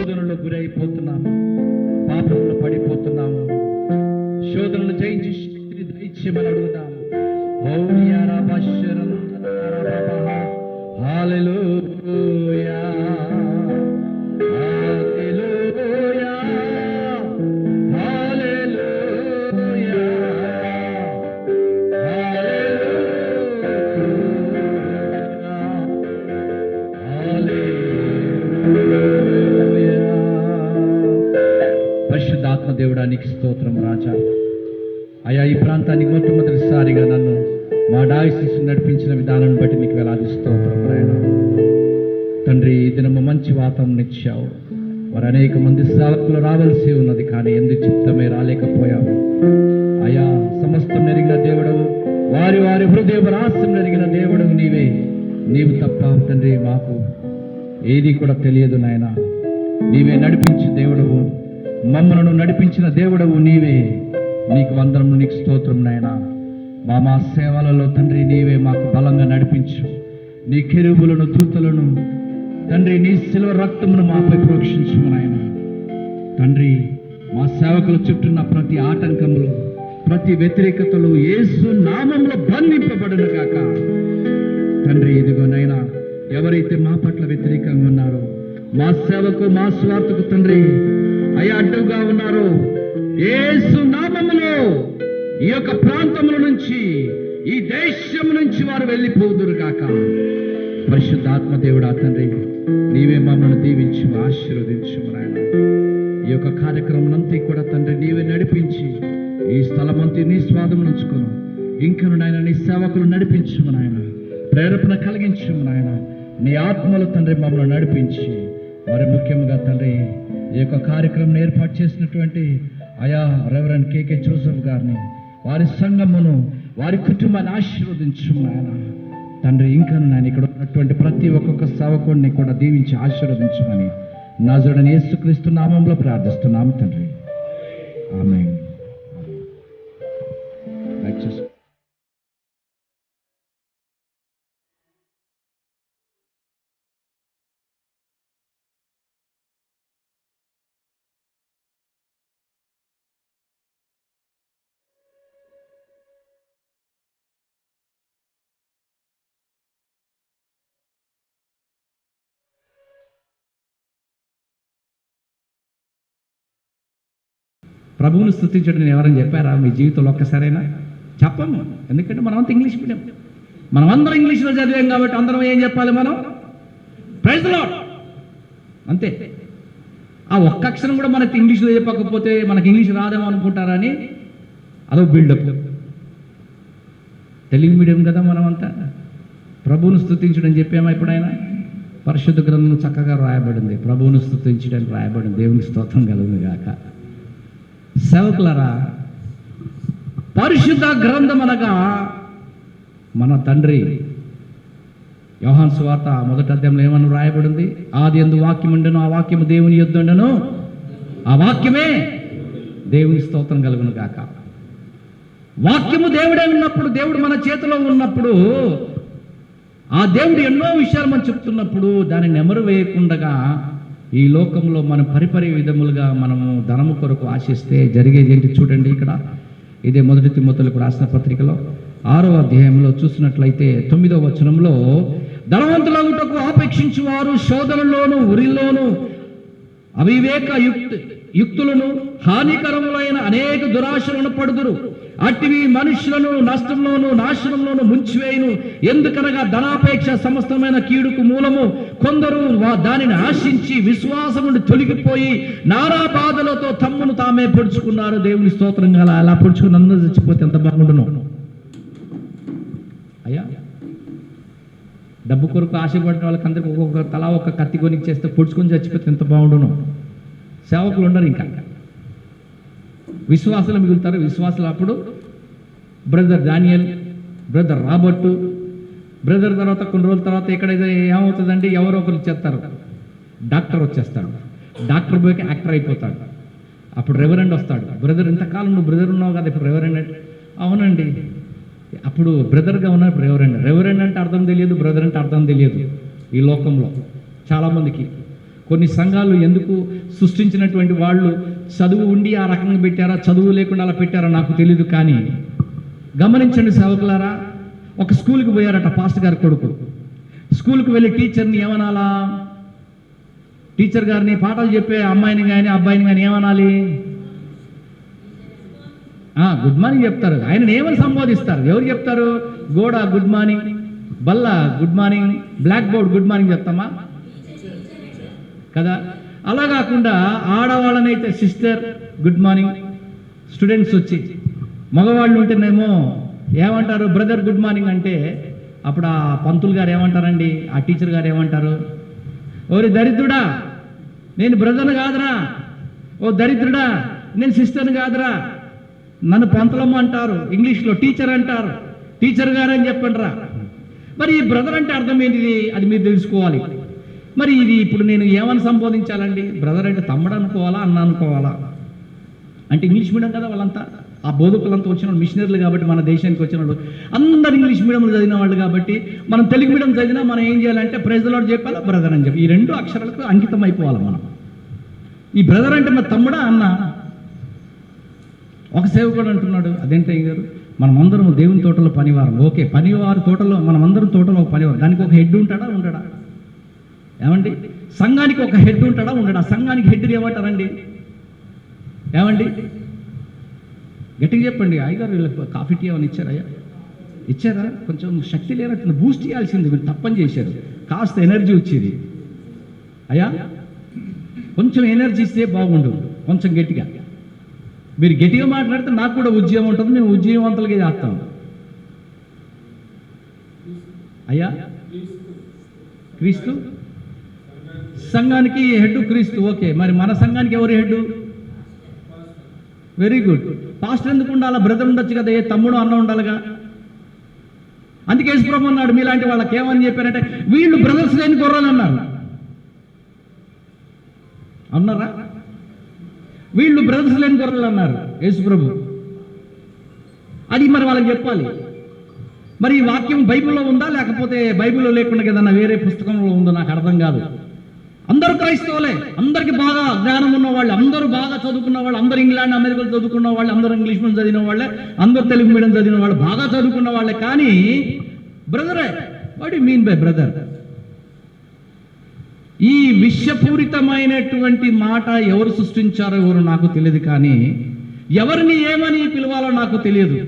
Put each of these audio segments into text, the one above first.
శోధనలో గురైపోతున్నాము, పాపంలో పడిపోతున్నాము. శోధనలు జయించి శక్తిని దయచేయమని అడుగుదాము. హల్లెలూయా, హల్లెలూయా, హల్లెలూయా, హల్లెలూయా. పరిశుద్ధాత్మ దేవుడానికి స్తోత్రం రాజా. అయా, ఈ ప్రాంతానికి మొట్టమొదటిసారిగా నన్ను మా డయాసిస్ నడిపించిన విధానాన్ని బట్టి నీకు వేలాది స్తోత్రం నాయన. తండ్రి, ఈ దినము మంచి వాతావరణం ఇచ్చావు. వారు అనేక మంది సేవకులు రావాల్సి ఉన్నది, కానీ ఎందుకు చిత్తమే రాలేకపోయావు. అయా, సమస్తం ఎరిగిన దేవుడవు, వారి వారి హృదయ రహస్యం ఎరిగిన దేవుడవు నీవే. నీవు తప్ప తండ్రి మాకు ఏది కూడా తెలియదు నాయన. నీవే నడిపించే దేవుడవు, మమ్మలను నడిపించిన దేవుడవు నీవే. నీకు వందనము, నీకు స్తోత్రం నాయన. మా సేవలలో తండ్రి నీవే మాకు బలంగా నడిపించు. నీ కెరూబులను, దూతలను తండ్రి, నీ శిలువ రక్తమును మాపై ప్రోక్షించుము నాయన. తండ్రి, మా సేవకుల చుట్టూన్న ప్రతి ఆటంకములు, ప్రతి వ్యతిరేకతలు యేసు నామములో బంధింపబడును గాక. తండ్రి, ఇదిగో నైనా ఎవరైతే మా పట్ల వ్యతిరేకంగా ఉన్నారో, మా సేవకు, మా స్వార్థకు తండ్రి అయ్యా అడ్డుగా ఉన్నారో, యేసు నామములో ఈ యొక్క ప్రాంతముల నుంచి, ఈ దేశం నుంచి వారు వెళ్ళిపోదురు గాక. పరిశుద్ధాత్మ దేవుడా తండ్రి, నీవే మమ్మల్ని దీవించు, ఆశీర్వదించు నాయన. ఈ యొక్క కార్యక్రమం అంతా కూడా తండ్రి నీవే నడిపించి, ఈ స్థలం అంతా నీ స్వాదం ఉంచుకును. ఇంకను నాయన నీ సేవకులు నడిపించు నాయన, ప్రేరేపణ కలిగించు నాయన. నీ ఆత్మలు తండ్రి మమ్మల్ని నడిపించి, మరి ముఖ్యంగా తండ్రి ఈ యొక్క కార్యక్రమం ఏర్పాటు చేసినటువంటి అయా రెవరెండ్ కేకే జోసెఫ్ గారిని, వారి సంఘమును, వారి కుటుంబాన్ని ఆశీర్వదించు నాయన. తండ్రి, ఇంకా నాయన ఇక్కడ ఉన్నటువంటి ప్రతి ఒక్కొక్క సేవకుడిని కూడా దీవించి ఆశీర్వదించమని నజరుడైన యేసుక్రీస్తు నామంలో ప్రార్థిస్తున్నాము తండ్రి. ఆమేన్. ప్రభువును స్తుతించడం ఎవరని చెప్పారా మీ జీవితంలో ఒక్కసారైనా? చెప్పము. ఎందుకంటే మనమంతా ఇంగ్లీష్ మీడియం, మనం అందరం ఇంగ్లీష్లో చదివాం కాబట్టి అందరం ఏం చెప్పాలి? మనం ప్రైజ్ ది లార్డ్ అంతే. ఆ ఒక్క అక్షరం కూడా మనకి ఇంగ్లీష్లో చెప్పకపోతే మనకి ఇంగ్లీష్ రాదేమో అనుకుంటారని అదో బిల్డప్. తెలుగు మీడియం కదా మనమంతా. ప్రభువును స్తుతించడం చెప్పామా ఎప్పుడైనా? పరిశుద్ధ గ్రంథం చక్కగా రాయబడింది, ప్రభువును స్తుతించడానికి రాయబడింది. దేవునికి స్తోత్రం కలుగును గాక. సేవకులారా, పరిశుద్ధ గ్రంథం అనగా మన తండ్రి. యోహాను సువార్త 1వ అధ్యాయంలో ఏమని రాయబడింది? ఆది యందు వాక్యం ఉండెను, ఆ వాక్యము దేవుని యొద్ద ఉండెను, ఆ వాక్యమే దేవుని స్తోత్రం కలుగును గాక. వాక్యము దేవుడే ఉన్నప్పుడు, దేవుడు మన చేతిలో ఉన్నప్పుడు, ఆ దేవుడు ఎన్నో విషయాలు మనం చెప్తున్నప్పుడు దాన్ని నెమరు వేయకుండా ఈ లోకంలో మనం పరిపరి విధములుగా మనము ధనము కొరకు ఆశిస్తే జరిగేది ఏంటి చూడండి. ఇక్కడ ఇదే 1 తిమోతేయులకు రాసిన పత్రికలో 6వ అధ్యాయంలో చూసినట్లయితే 9వ వచనంలో, ధనవంతులగుటకు ఆపేక్షించువారు శోధనలోను, ఉరిలోను, అవివేక యుక్తులను, హానికరములైన అనేక దురాశలను పడుదురు. అట్టివి మనుషులను నష్టంలోను, నాశనంలోను ముంచివేయును. ఎందుకనగా ధనాపేక్ష సమస్తమైన కీడుకు మూలము. కొందరు దానిని ఆశించి విశ్వాసం నుండి తొలగిపోయి నానా బాధలతో తమ్మును తామే పొడుచుకున్నారు. దేవుని స్తోత్రం గల. అలా పొడుచుకుని అందరూ చచ్చిపోతే ఎంత బాగుండును అయ్యా. డబ్బు కొరకు ఆశపడిన వాళ్ళకి అందరికి ఒక్కొక్క తలా ఒక కత్తి కొనిచ్చేస్తే పొడుచుకొని చచ్చిపోతే ఎంత బాగుండును. సేవకులు ఉండరు, ఇంకా విశ్వాసాలు మిగులుతారు. విశ్వాసాలు అప్పుడు brother Daniel, brother Robert, brother తర్వాత కొన్ని రోజుల తర్వాత ఇక్కడ ఏమవుతుందండి, ఎవరో ఒకరు చేస్తారు, డాక్టర్ వచ్చేస్తాడు. డాక్టర్ పోయి యాక్టర్ అయిపోతాడు. అప్పుడు రెవరెండ్ వస్తాడు. బ్రదర్ ఇంతకాలం నువ్వు బ్రదర్ ఉన్నావు కదా, ఇప్పుడు రెవరెండ్ అంటే అవునండి. అప్పుడు బ్రదర్గా ఉన్నారు, ఇప్పుడు రెవరెండ్. రెవరెండ్ అంటే అర్థం తెలియదు, బ్రదర్ అంటే అర్థం తెలియదు ఈ లోకంలో చాలామందికి. కొన్ని సంఘాలు ఎందుకు సృష్టించినటువంటి వాళ్ళు చదువు ఉండి ఆ రకంగా పెట్టారా, చదువు లేకుండా అలా పెట్టారా నాకు తెలియదు. కానీ గమనించండి సేవకులారా, ఒక స్కూల్కి పోయారట పాస్టర్ గారి కొడుకు. స్కూల్కి వెళ్ళి టీచర్ని ఏమనాలా? టీచర్ గారిని పాఠాలు చెప్పే అమ్మాయిని కానీ అబ్బాయిని కానీ ఏమనాలి? గుడ్ మార్నింగ్ చెప్తారు. ఆయన ఏమని సంబోధిస్తారు? ఎవరు చెప్తారు? గోడ గుడ్ మార్నింగ్, బల్ల good morning, black board good morning చెప్తామా కదా? అలా కాకుండా ఆడవాళ్ళనైతే సిస్టర్ గుడ్ మార్నింగ్, స్టూడెంట్స్ వచ్చి, మగవాళ్ళు ఉంటేనేమో ఏమంటారు? బ్రదర్ గుడ్ మార్నింగ్ అంటే అప్పుడు ఆ పంతులు గారు ఏమంటారండి, ఆ టీచర్ గారు ఏమంటారు? ఓరి దరిద్రుడా, నేను బ్రదర్ని కాదురా, ఓ దరిద్రుడా నేను సిస్టర్ని కాదురా, నన్ను పంతులమ్మ అంటారు, ఇంగ్లీష్లో టీచర్ అంటారు, టీచర్ గారు అని చెప్పండి రా. మరి ఈ బ్రదర్ అంటే అర్థం ఏంటిది? అది మీరు తెలుసుకోవాలి. మరి ఇది ఇప్పుడు నేను ఏమని సంబోధించాలండి? బ్రదర్ అంటే తమ్ముడు అనుకోవాలా, అన్న అనుకోవాలా? అంటే ఇంగ్లీష్ మీడియం కదా వాళ్ళంతా, ఆ బోధకులంతా వచ్చిన వాళ్ళు మిషనరీలు కాబట్టి, మన దేశానికి వచ్చిన వాళ్ళు అందరు ఇంగ్లీష్ మీడియంలో చదివిన వాళ్ళు కాబట్టి, మనం తెలుగు మీడియం చదివినా మనం ఏం చేయాలంటే ప్రైజ్ ది లార్డ్ చెప్పాలా, బ్రదర్ అని చెప్పి ఈ రెండు అక్షరాలకు అంకితం అయిపోవాలి మనం. ఈ బ్రదర్ అంటే మరి తమ్ముడా అన్న? ఒక సేవకుడు అంటున్నాడు, అదేంటయ్య గారు మనమందరం దేవుని తోటలో పనివారం. ఓకే, పనివారు తోటలో మనమందరం తోటలో ఒక పనివారం, దానికి ఒక హెడ్ ఉంటాడా ఉండడా? ఏమండి, సంఘానికి ఒక హెడ్ ఉంటాడా ఉండడా? సంఘానికి హెడ్ ఏమంటారండి? ఏమండి గట్టిగా చెప్పండి. అయ్యగారు వీళ్ళకి కాఫీ టీ ఏమైనా ఇచ్చారా? ఇచ్చారా? కొంచెం శక్తి లేనట్టు బూస్ట్ ఇవ్వాల్సింది, మీరు తప్పని చేశారు. కాస్త ఎనర్జీ వచ్చేది. అయ్యా కొంచెం ఎనర్జీ ఇస్తే బాగుండు, కొంచెం గట్టిగా. మీరు గట్టిగా మాట్లాడితే నాకు కూడా ఉద్యోగం ఉంటుంది, మేము ఉద్యోగవంతులుగా చేస్తాం. అయ్యా క్రీస్తు సంఘానికి హెడ్ క్రీస్తు. ఓకే, మరి మన సంఘానికి ఎవరు హెడ్? Very good. పాస్టర్ ఎందుకు ఉండాలా? బ్రదర్ ఉండొచ్చు కదా, ఏ తమ్ముడు అన్న ఉండాలిగా. అందుకే యేసుప్రభు అన్నాడు, మీలాంటి వాళ్ళకి ఏమని చెప్పారంటే వీళ్ళు బ్రదర్స్ లేని గొర్రెలు అన్నారు. అన్నారా? వీళ్ళు బ్రదర్స్ లేని గొర్రెలు అన్నారు యేసుప్రభు. అది మరి వాళ్ళకి చెప్పాలి. మరి ఈ వాక్యం బైబిల్లో ఉందా లేకపోతే బైబిల్లో లేకుండా ఏదన్నా వేరే పుస్తకంలో ఉందో నాకు అర్థం కాదు. అందరూ క్రైస్తవులే, అందరికి బాగా జ్ఞానం ఉన్న వాళ్ళు, అందరూ బాగా చదువుకున్న వాళ్ళు, అందరూ ఇంగ్లాండ్ అమెరికాలో చదువుకున్న వాళ్ళు, అందరూ ఇంగ్లీష్ మీడియం చదివిన వాళ్ళే, అందరూ తెలుగు మీడియం చదివిన వాళ్ళు, బాగా చదువుకున్న వాళ్ళే. కానీ బ్రదరే, what you mean by brother? ఈ విషపూరితమైనటువంటి మాట ఎవరు సృష్టించారో ఎవరు నాకు తెలియదు, కానీ ఎవరిని ఏమని పిలవాలో నాకు తెలియదు.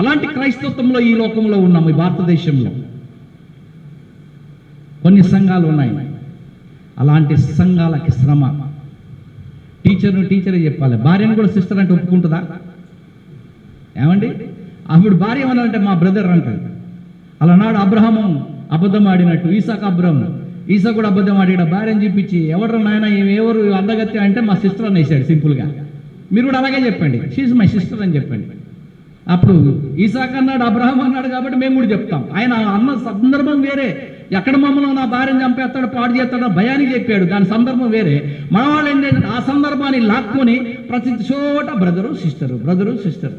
అలాంటి క్రైస్తవంలో ఈ లోకంలో ఉన్నాము. ఈ భారతదేశంలో కొన్ని సంఘాలు ఉన్నాయి. అలాంటి సంఘాలకి శ్రమ. టీచరే చెప్పాలి, భార్యను కూడా సిస్టర్ అంటే ఒప్పుకుంటుందా? ఏమండి, అప్పుడు భార్య ఏమన్నారంటే మా బ్రదర్ అంటారు. అలానాడు అబ్రహాము అబద్ధం ఆడినట్టు ఈసా కూడా అబద్ధం ఆడాడు. భార్యను చూపించి ఎవరు నాయన ఎవరు అందగత్తి అంటే మా సిస్టర్ అని వేసాడు సింపుల్గా. మీరు కూడా అలాగే చెప్పండి, షీఈ్ మై సిస్టర్ అని చెప్పండి. అప్పుడు ఈసాక్ అన్నాడు, అబ్రహాం అన్నాడు కాబట్టి మేము కూడా చెప్తాం. ఆయన అన్న సందర్భం వేరే. ఎక్కడ మమ్మల్ని నా భార్యను చంపేస్తాడు, పాడు చేస్తాడు భయానికి చెప్పాడు, దాని సందర్భం వేరే. మన వాళ్ళు ఏంటంటే ఆ సందర్భాన్ని లాక్కొని ప్రతి చోట brother sister.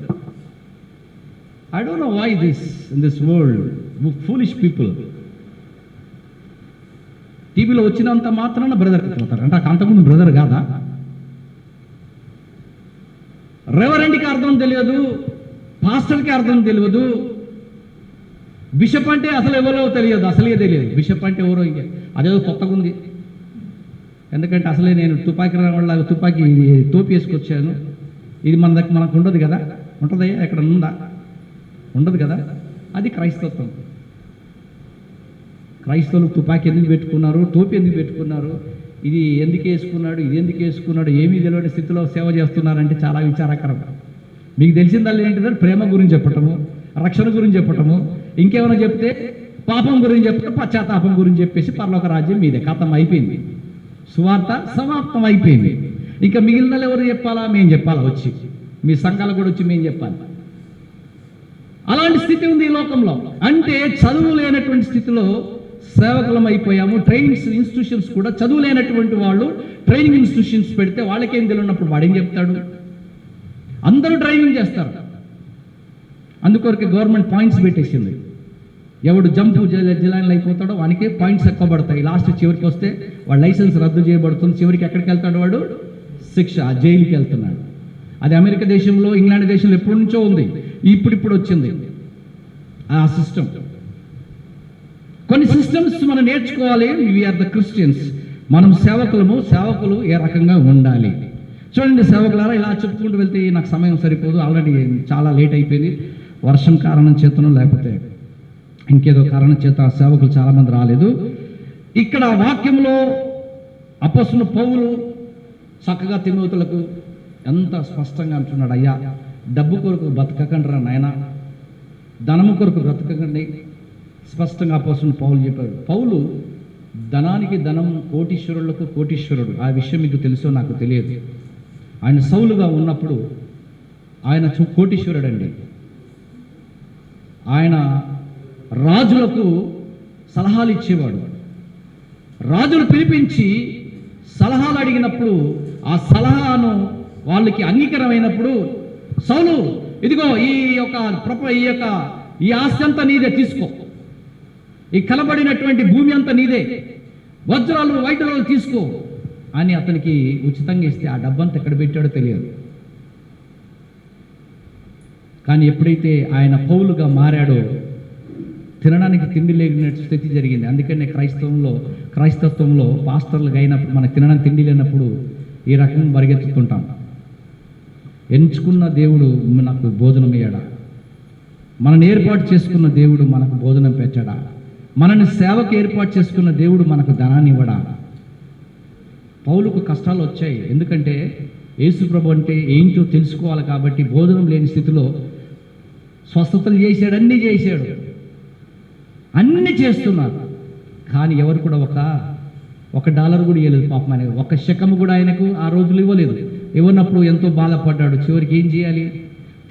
I don't know why in this world foolish people. టీవీలో వచ్చినంత మాత్రాన బ్రదర్ అవుతారు అంటే అంతకుముందు బ్రదర్ కాదా? రెవరెంట్కి అర్థం తెలియదు, పాస్టర్కి అర్థం తెలియదు, బిషప్ అంటే అసలు ఎవరో తెలియదు, అసలే తెలియదు బిషప్ అంటే ఎవరో. అదేదో కొత్తగా ఉంది. ఎందుకంటే అసలే నేను తుపాకీ తోపి వేసుకొచ్చాను. ఇది మనకు ఉండదు కదా. ఉంటుందయ్యా, ఎక్కడ ఉందా? ఉండదు కదా. అది క్రైస్తవం. క్రైస్తవులు తుపాకీ ఎందుకు పెట్టుకున్నారు, టోపీ ఎందుకు పెట్టుకున్నారు, ఇది ఎందుకు వేసుకున్నాడు, ఏమీ తెలియని స్థితిలో సేవ చేస్తున్నారంటే చాలా విచారకరం. మీకు తెలిసిందల్లా ఏంటంటే ప్రేమ గురించి చెప్పటము, రక్షణ గురించి చెప్పటము, ఇంకేమైనా చెప్తే పాపం గురించి చెప్తే పశ్చాత్తాపం గురించి చెప్పేసి పరలోక రాజ్యం మీదే ఖతం అయిపోయింది. సువార్త సమాప్తం అయిపోయింది. ఇంకా మిగిలిన ఎవరు చెప్పాలా? మేము చెప్పాలా? వచ్చి మీ సంఘాలు కూడా వచ్చి మేము చెప్పాలి. అలాంటి స్థితి ఉంది ఈ లోకంలో. అంటే చదువు లేనటువంటి స్థితిలో సేవకులం అయిపోయాము. ట్రైనింగ్ ఇన్స్టిట్యూషన్స్ కూడా చదువు లేనటువంటి వాళ్ళు ట్రైనింగ్ ఇన్స్టిట్యూషన్స్ పెడితే వాళ్ళకేం తెలియనప్పుడు వాడేం చెప్తాడు? అందరూ ట్రైనింగ్ చేస్తారు. అందుకొరకు గవర్నమెంట్ పాయింట్స్ పెట్టేసింది. ఎవడు జంపు జిలాన్లు అయిపోతాడో వానికి పాయింట్స్ ఎక్కువ పడతాయి. లాస్ట్ చివరికి వస్తే వాడు లైసెన్స్ రద్దు చేయబడుతుంది. చివరికి ఎక్కడికి వెళ్తాడు వాడు? శిక్ష, జైలుకి వెళ్తున్నాడు. అది అమెరికా దేశంలో, ఇంగ్లాండ్ దేశంలో ఎప్పటి నుంచో ఉంది, ఇప్పుడు వచ్చింది ఆ సిస్టమ్. కొన్ని సిస్టమ్స్ మనం నేర్చుకోవాలి. వీఆర్ ద క్రిస్టియన్స్, మనం సేవకులు ఏ రకంగా ఉండాలి. చూడండి సేవకులారా, ఇలా చెప్పుకుంటూ వెళ్తే నాకు సమయం సరిపోదు, ఆల్రెడీ చాలా లేట్ అయిపోయింది. వర్షం కారణం చేతను లేకపోతే ఇంకేదో కారణం చేత సేవకులు చాలామంది రాలేదు. ఇక్కడ వాక్యంలో అపొస్తలుడు పౌలు చక్కగా తిమోతులకు ఎంత స్పష్టంగా అంటున్నాడు, అయ్యా డబ్బు కొరకు బ్రతకకండి రా నాయనా, ధనము కొరకు బ్రతకకండి. స్పష్టంగా అపొస్తలుడు పౌలు చెప్పాడు. పౌలు ధనానికి ధనం, కోటీశ్వరులకు కోటీశ్వరుడు. ఆ విషయం మీకు తెలుసో నాకు తెలియదు. ఆయన సౌలుగా ఉన్నప్పుడు ఆయన కోటీశ్వరుడు అండి. ఆయన రాజులకు సలహాలు ఇచ్చేవాడు. రాజులు పిలిపించి సలహాలు అడిగినప్పుడు ఆ సలహాను వాళ్ళకి అంగీకారమైనప్పుడు, సౌలు ఇదిగో ఈ ఆస్తి అంతా నీదే, తీసుకో, ఈ కలబడినటువంటి భూమి అంతా నీదే, వజ్రాలు వైడూరాలు తీసుకో అని అతనికి ఉచితంగా ఇస్తే ఆ డబ్బంతా ఎక్కడ పెట్టాడో తెలియదు. కానీ ఎప్పుడైతే ఆయన పౌలుగా మారాడో తినడానికి తిండి లేని స్థితి జరిగింది. అందుకనే క్రైస్తత్వంలో పాస్టర్లుగా అయినప్పుడు మనకు తినడానికి తిండి లేనప్పుడు ఈ రకంగా పరిగెత్తుతుంటాం. ఎంచుకున్న దేవుడు మనకు భోజనం ఇయ్యడా? మనల్ని ఏర్పాటు చేసుకున్న దేవుడు మనకు భోజనం పెట్టడా? మనల్ని సేవకు ఏర్పాటు చేసుకున్న దేవుడు మనకు ధనాన్ని ఇవ్వడా? పౌలుకు కష్టాలు వచ్చాయి. ఎందుకంటే యేసు ప్రభు అంటే ఏంటో తెలుసుకోవాలి కాబట్టి భోజనం లేని స్థితిలో స్వస్థతలు చేశాడు, అన్నీ చేశాడు, అన్నీ చేస్తున్నారు. కానీ ఎవరు కూడా ఒక డాలర్ కూడా ఇవ్వలేదు పాపం. అనేది ఒక శకము కూడా ఆయనకు ఆ రోజులు ఇవ్వలేదు. ఇవ్వనప్పుడు ఎంతో బాధపడ్డాడు. చివరికి ఏం చేయాలి?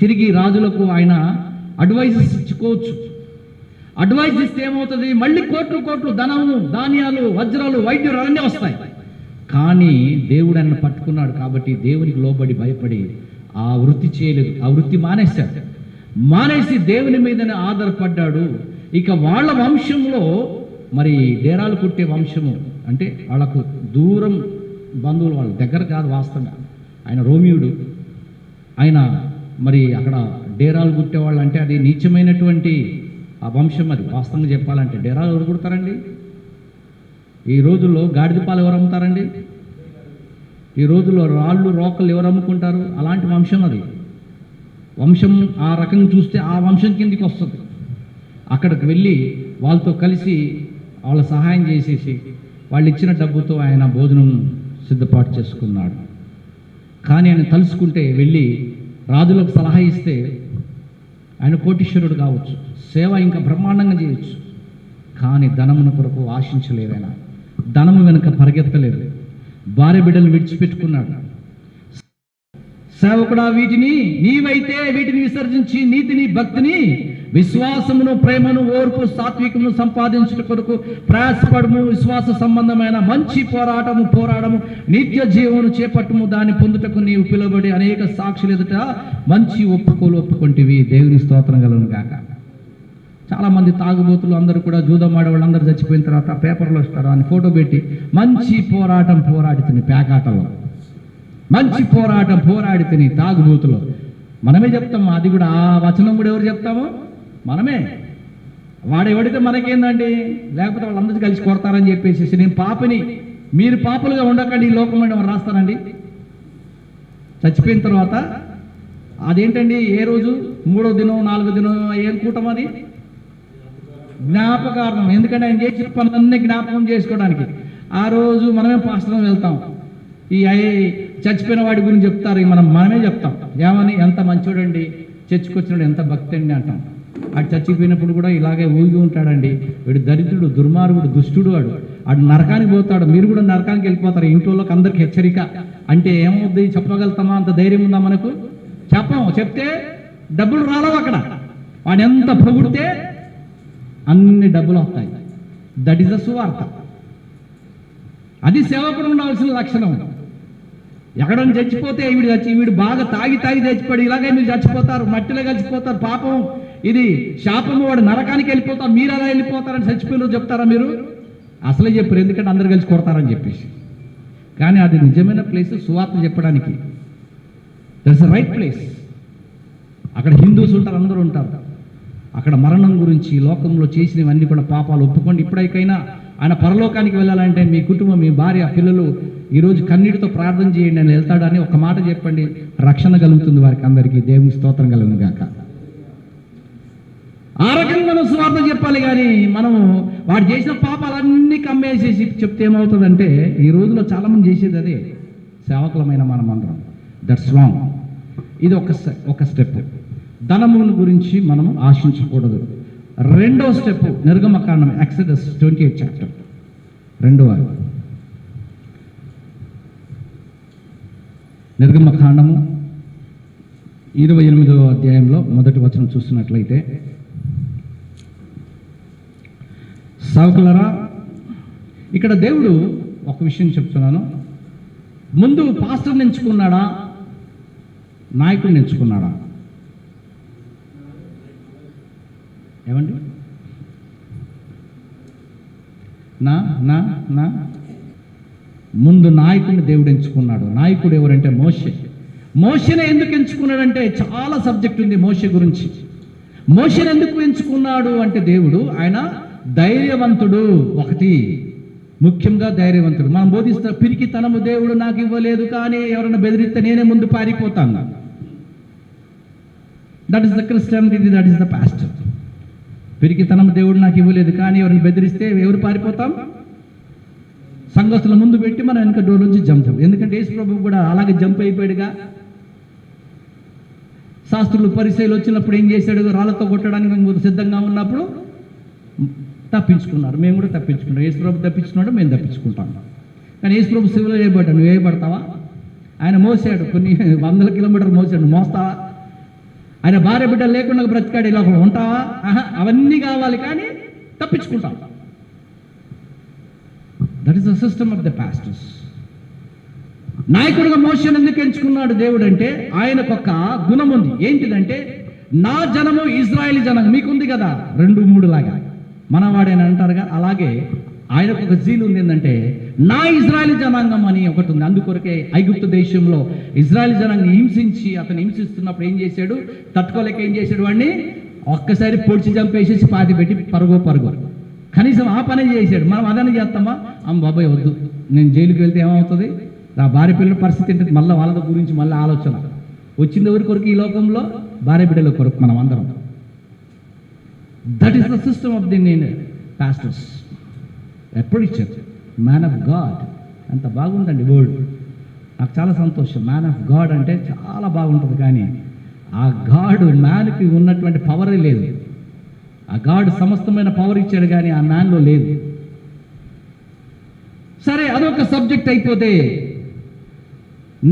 తిరిగి రాజులకు ఆయన అడ్వైజెస్ ఇచ్చుకోవచ్చు. అడ్వైజ్ ఇస్తే ఏమవుతుంది? మళ్ళీ కోట్లు ధనము, ధాన్యాలు, వజ్రాలు, వైద్యులు అన్నీ వస్తాయి. కానీ దేవుడు ఆయన పట్టుకున్నాడు కాబట్టి దేవునికి లోబడి భయపడి ఆ వృత్తి చేయలేదు. ఆ వృత్తి మానేసి దేవుని మీదనే ఆధారపడ్డాడు. ఇక వాళ్ళ వంశంలో మరి డేరాలు కుట్టే వంశము అంటే వాళ్ళకు దూరం బంధువులు, వాళ్ళ దగ్గర కాదు వాస్తవంగా. ఆయన రోమియుడు, ఆయన మరి అక్కడ డేరాలు కుట్టేవాళ్ళు అంటే అది నీచమైనటువంటి ఆ వంశం. అది వాస్తవంగా చెప్పాలంటే డేరాలు ఎవరు కుడతారండి? ఈ రోజుల్లో గాడిద పాలు ఎవరు అమ్ముతారండి? ఈ రోజుల్లో రాళ్ళు రోకలు ఎవరు అమ్ముకుంటారు? అలాంటి వంశం అది. వంశం ఆ రకంగా చూస్తే ఆ వంశం కిందికి వస్తుంది. అక్కడికి వెళ్ళి వాళ్ళతో కలిసి వాళ్ళ సహాయం చేసేసి వాళ్ళు ఇచ్చిన డబ్బుతో ఆయన భోజనం సిద్ధపాటు చేసుకున్నాడు. కానీ ఆయన తలుసుకుంటే వెళ్ళి రాజులకు సలహా ఇస్తే ఆయన కోటీశ్వరుడు కావచ్చు, సేవ ఇంకా బ్రహ్మాండంగా చేయొచ్చు. కానీ ధనమును కొరకు ఆశించలేదు. ఆయన ధనము వెనుక పరిగెత్తలేదు. భార్య బిడ్డలు విడిచిపెట్టుకున్నాడు. సేవకుడా, నీవైతే వీటిని విసర్జించి నీతిని, భక్తిని, విశ్వాసమును, ప్రేమను, ఓర్పు, సాత్వికమును సంపాదించుట కొరకు ప్రయాసపడము. విశ్వాస సంబంధమైన మంచి పోరాడము, నిత్య జీవమును చేపట్టము. దాన్ని పొందుటకు నీవు పిలువబడి అనేక సాక్షులు ఎదుట మంచి ఒప్పుకొంటివి. దేవుని స్తోత్రం కలుగును గాక. చాలామంది తాగుబోతులు అందరూ కూడా, జూదమాడే వాళ్ళందరూ చచ్చిపోయిన తర్వాత పేపర్లో వస్తారు అని ఫోటో పెట్టి మంచి పోరాటం పోరాడుతుంది. పేకాటలో మంచి పోరాటం పోరాడితే తాగుబోతులు మనమే చెప్తాము. అది కూడా ఆ వచనం కూడా ఎవరు చెప్తాము? మనమే. వాడెవడితే మనకేందండి? లేకపోతే వాళ్ళందరూ కలిసి కొడతారని చెప్పేసి నేను పాపని, మీరు పాపులుగా ఉండకండి ఈ లోకంలో రాస్తానండి. చచ్చిపోయిన తర్వాత అదేంటండి? ఏ రోజు? 3వ దినం, 4వ దినం, ఏం కూటం అది? జ్ఞాపకార్థం. ఎందుకంటే ఆయన చేసిన పనులన్నీ జ్ఞాపకం చేసుకోవడానికి. ఆ రోజు మనమే పాస్టర్ వెళ్తాం. ఈ చచ్చిపోయిన వాడి గురించి చెప్తారు, మనమే చెప్తాం. ఏమని? ఎంత మంచోడండి, చర్చికొచ్చినాడు, ఎంత భక్తి అండి అంటాం. ఆడు చచ్చిపోయినప్పుడు కూడా ఇలాగే ఊగి ఉంటాడండి, వీడు దరిద్రుడు, దుర్మార్గుడు, దుష్టుడు, ఆడు నరకానికి పోతాడు, మీరు కూడా నరకానికి వెళ్ళిపోతారు. ఇంట్లోకి అందరికి హెచ్చరిక. అంటే ఏమవుద్ది? చెప్పగలుగుతామా? అంత ధైర్యం ఉందా మనకు? చెప్తే డబ్బులు రాలవు అక్కడ. వాడు ఎంత పొగిడితే అన్ని డబ్బులు వస్తాయి. దట్ ఈస్ ద సువార్త. అది సేవకుడు ఉండాల్సిన లక్షణం. ఎక్కడని చచ్చిపోతే వీడు బాగా తాగి చచ్చిపోయి ఇలాగే మీరు చచ్చిపోతారు, మట్టిలో కలిసిపోతారు. పాపం ఇది శాపము, వాడు నరకానికి వెళ్ళిపోతాం, మీరు అలా వెళ్ళిపోతారని చచ్చిపోయిన చెప్తారా మీరు? అసలే చెప్పారు, ఎందుకంటే అందరు కలిసి కొడతారని చెప్పేసి. కానీ అది నిజమైన ప్లేస్ సువార్త చెప్పడానికి. That's the right place. అక్కడ హిందూస్ ఉంటారు, అందరూ ఉంటారు. అక్కడ మరణం గురించి, లోకంలో చేసినవన్నీ కూడా పాపాలు ఒప్పుకోండి. ఇప్పటికైనా ఆయన పరలోకానికి వెళ్ళాలంటే మీ కుటుంబం, మీ భార్య, పిల్లలు ఈరోజు కన్నీటితో ప్రార్థన చేయండి, ఆయన వెళ్తాడని ఒక మాట చెప్పండి. రక్షణ కలుగుతుంది వారికి అందరికీ. దేవుని స్తోత్రం కలుగును గాక. ఆ రకంగా మనం స్వార్థ చెప్పాలి. కానీ మనము వాడు చేసిన పాపాలన్నీ కమ్మేసేసి చెప్తే ఏమవుతుందంటే, ఈ రోజులో చాలామంది చేసేది అదే. సేవకులమైన మనం అందరం. That's wrong. ఇది ఒక స్టెప్. ధనముల గురించి మనము ఆశించకూడదు. రెండో స్టెప్ నిర్గమకాండం, ఎక్సోడస్ 28 చాప్టర్, 2వ నిర్గమకాండము 28వ అధ్యాయంలో మొదటి వచనం చూస్తున్నట్లయితే, సేవకులారా, ఇక్కడ దేవుడు ఒక విషయం చెప్తున్నాను. ముందు పాస్టర్ని ఎంచుకున్నాడా, నాయకుడిని ఎంచుకున్నాడా? ఏమండి? నా నా నా ముందు నాయకుడిని దేవుడు ఎంచుకున్నాడు. నాయకుడు ఎవరంటే మోషే. మోషేని ఎందుకు ఎంచుకున్నాడంటే చాలా సబ్జెక్ట్ ఉంది మోషే గురించి. మోషేని ఎందుకు ఎంచుకున్నాడు అంటే దేవుడు, ఆయన ధైర్యవంతుడు. ఒకటి ముఖ్యంగా ధైర్యవంతుడు. మనం బోధిస్తా పిరికితనము దేవుడు నాకు ఇవ్వలేదు, కానీ ఎవరైనా బెదిరిస్తే నేనే ముందు పారిపోతాను. That is the Christianity, that is the pastor. పిరికితనం దేవుడు నాకు ఇవ్వలేదు, కానీ ఎవరిని బెదిరిస్తే ఎవరు పారిపోతాం? సంఘస్థుల ముందు పెట్టి మనం వెనక డోర్ నుంచి జంప్. ఎందుకంటే యేసు ప్రభువు కూడా అలాగే జంప్ అయిపోయాడుగా. శాస్త్రులు పరిచయలు వచ్చినప్పుడు ఏం చేశాడు? రాళ్ళతో కొట్టడానికి సిద్ధంగా ఉన్నప్పుడు తప్పించుకున్నారు. మేము కూడా తప్పించుకున్నాం. యేసు ప్రభు తప్పించుకున్నాడు, మేము తప్పించుకుంటాం. కానీ యేసు ప్రభు శివులో వేయబడ్డాడు. నువ్వు వేయబడతావా? ఆయన మోసాడు, కొన్ని 100 కిలోమీటర్లు మోసాడు. మోస్తావా? ఆయన భార్య బిడ్డ లేకుండా బ్రతికాడు. ఇలా ఉంటావా? అవన్నీ కావాలి, కానీ తప్పించుకుంటాం. That is the system of the pastors. నాయకుడిగా మోషేను ఎందుకు ఎంచుకున్నాడు దేవుడు అంటే, ఆయనకు ఒక గుణం ఉంది. ఏంటిదంటే, నా జనము ఇజ్రాయేలీ జనం. మీకుంది కదా 2-3 లాగా, మనవాడని అంటారుగా. అలాగే ఆయనకు ఒక జీలు ఉంది. ఏంటంటే, నా ఇజ్రాయేలీ జనాంగం అని ఒకటి ఉంది. అందుకొరకే ఐగుప్తు దేశంలో ఇజ్రాయేలీ జనాంగం హింసించి, అతను హింసిస్తున్నప్పుడు ఏం చేశాడు? తట్టుకోలేక ఏం చేశాడు? వాడిని ఒక్కసారి పొడిచి చంపేసేసి పాతి పెట్టి పరుగు కనీసం ఆ పనే చేశాడు. మనం అదనే చేస్తామా? బాబాయ్ వద్దు, నేను జైలుకి వెళ్తే ఏమవుతుంది, నా భార్య పిల్లల పరిస్థితి ఏంటంటే మళ్ళీ వాళ్ళ గురించి మళ్ళీ ఆలోచన వచ్చింది. ఎవరి కొరకు? ఈ లోకంలో భార్య బిడ్డల కొరకు మనం అందరం. That is the system of the pastors. Preacher, man of God. అంత బాగుందండి వర్డ్. నాకు చాలా సంతోషం. మ్యాన్ ఆఫ్ గాడ్ అంటే చాలా బాగుంటుంది. కానీ ఆ గాడ్ మ్యాన్కి ఉన్నటువంటి పవరే లేదు. ఆ గాడ్ సమస్తమైన పవర్ ఇచ్చాడు, కానీ ఆ మ్యాన్లో లేదు. సరే, అదొక సబ్జెక్ట్ అయిపోతే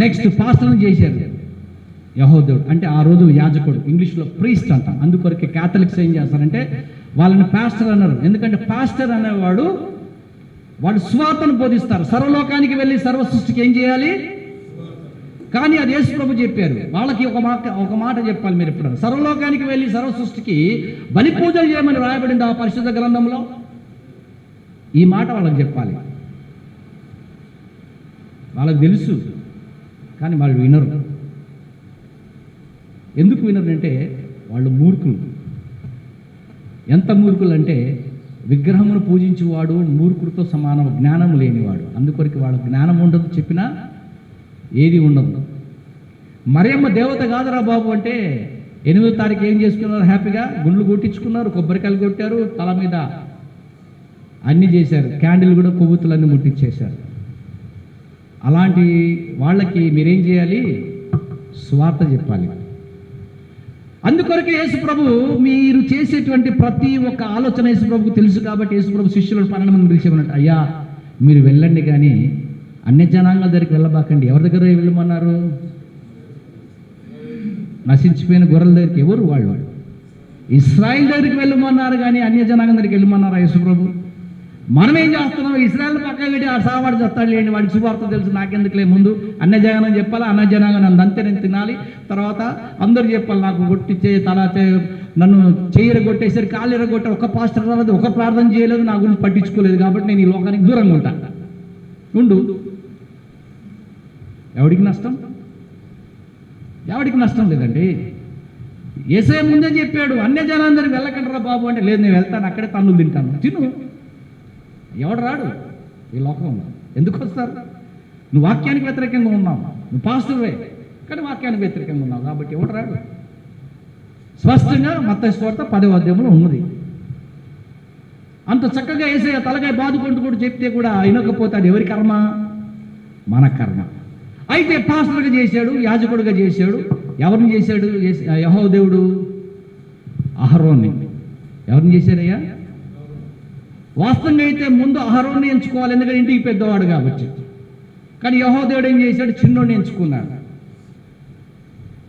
నెక్స్ట్ పాస్టర్ని చేశారు యెహోదేవుడు. అంటే ఆ రోజు యాజకుడు, ఇంగ్లీష్లో ప్రీస్ట్ అంటాం. అందుకొరకే క్యాథలిక్స్ ఏం చేస్తారంటే వాళ్ళని పాస్టర్ అన్నారు. ఎందుకంటే పాస్టర్ అనేవాడు వాళ్ళు సువార్తను బోధిస్తారు. సర్వలోకానికి వెళ్ళి సర్వ సృష్టికి ఏం చేయాలి? కానీ అది యేసు ప్రభు చెప్పారు. వాళ్ళకి ఒక మాట చెప్పాలి మీరు ఎప్పుడు. సర్వలోకానికి వెళ్ళి సర్వ సృష్టికి బలి పూజలు చేయమని రాయబడింది ఆ పరిశుద్ధ గ్రంథంలో. ఈ మాట వాళ్ళకి చెప్పాలి. వాళ్ళకి తెలుసు, కానీ వాళ్ళు వినరు. ఎందుకు వినరు అంటే వాళ్ళు మూర్ఖులు. ఎంత మూర్ఖులు అంటే, విగ్రహమును పూజించేవాడు మూర్ఖుడితో సమానం, జ్ఞానం లేనివాడు. అందుకొరికి వాళ్ళ జ్ఞానం ఉండదు, చెప్పినా ఏది ఉండదు. మరియమ్మ దేవత కాదురా బాబు అంటే 8వ తారీఖు ఏం చేసుకున్నారు? హ్యాపీగా గుండ్లు కొట్టించుకున్నారు, కొబ్బరికాయలు కొట్టారు, తల మీద అన్నీ చేశారు, క్యాండిల్ కూడా కొవ్వొత్తులన్నీ ముట్టించేశారు. అలాంటి వాళ్ళకి మీరేం చేయాలి? స్వార్థ చెప్పాలి. అందుకొరకే యేసు ప్రభు మీరు చేసేటువంటి ప్రతి ఒక్క ఆలోచన యేసు ప్రభుకు తెలుసు. కాబట్టి యేసు ప్రభు శిష్యులను 12 మంది పిలిచేమన్నట్టు, అయ్యా మీరు వెళ్ళండి, కానీ అన్య జనాంగాల దగ్గరికి వెళ్ళబాకండి. ఎవరి దగ్గర వెళ్ళమన్నారు? నశించిపోయిన గొర్రెల దగ్గరికి. ఎవరు వాళ్ళు? ఇశ్రాయేల్ దగ్గరికి వెళ్ళమన్నారు, కానీ అన్య జనాంగం దగ్గరికి వెళ్ళమన్నారా యేసు ప్రభు? మనం ఏం చేస్తున్నాం? ఇస్రాయల్ పక్కన పెట్టి ఆ సావాడు చేస్తాడు లేండి, వాడికి సువార్త తెలుసు, నాకెందుకులే, ముందు అన్నజనం చెప్పాలి, అన్నజనంగా నన్ను అంతే నేను తినాలి, తర్వాత అందరూ చెప్పాలి, నాకు కొట్టి నన్ను చెయ్యర కొట్టేసరి కాళ్ళు ఎరగొట్ట, ఒక పాస్టర్ రాలేదు, ఒక ప్రార్థన చేయలేదు, నా గురించి పట్టించుకోలేదు, కాబట్టి నేను ఈ లోకానికి దూరంగా ఉంటా. ఉండు. ఎవడికి నష్టం? ఎవడికి నష్టం లేదండి. యేసయ్య ముందే చెప్పాడు, అన్యజనాందరూ వెళ్ళకండిరా బాబు అంటే, లేదు నేను వెళ్తాను, అక్కడే తన్నులు తింటాను. తిను. ఎవడు రాడు ఈ లోకంలో. ఎందుకు వస్తారు? నువ్వు వాక్యానికి వ్యతిరేకంగా ఉన్నావు, నువ్వు పాస్టర్వే కానీ వాక్యానికి వ్యతిరేకంగా ఉన్నావు, కాబట్టి ఎవడు రాడు. స్పష్టంగా మత్తయి సువార్త 10వ అధ్యాయంలో ఉన్నది. అంత చక్కగా యేసయ్య తలకాయ బాదుకుంటూ కూడా చెప్తే కూడా వినకపోతే అది ఎవరి కర్మ? మన కర్మ. అయితే పాస్టర్గా చేశాడు, యాజకుడుగా చేశాడు. ఎవరిని చేశాడు? యెహోవా దేవుడు అహరోన్ని. ఎవరిని చేశాడయ్యా? వాస్తవంగా అయితే ముందు అహరోన్ని ఎంచుకోవాలి, ఎందుకంటే ఇంటికి పెద్దవాడు కాబట్టి. కానీ యెహోవా దేవుడు ఏం చేశాడు? చిన్నోడిని ఎంచుకున్నాడు.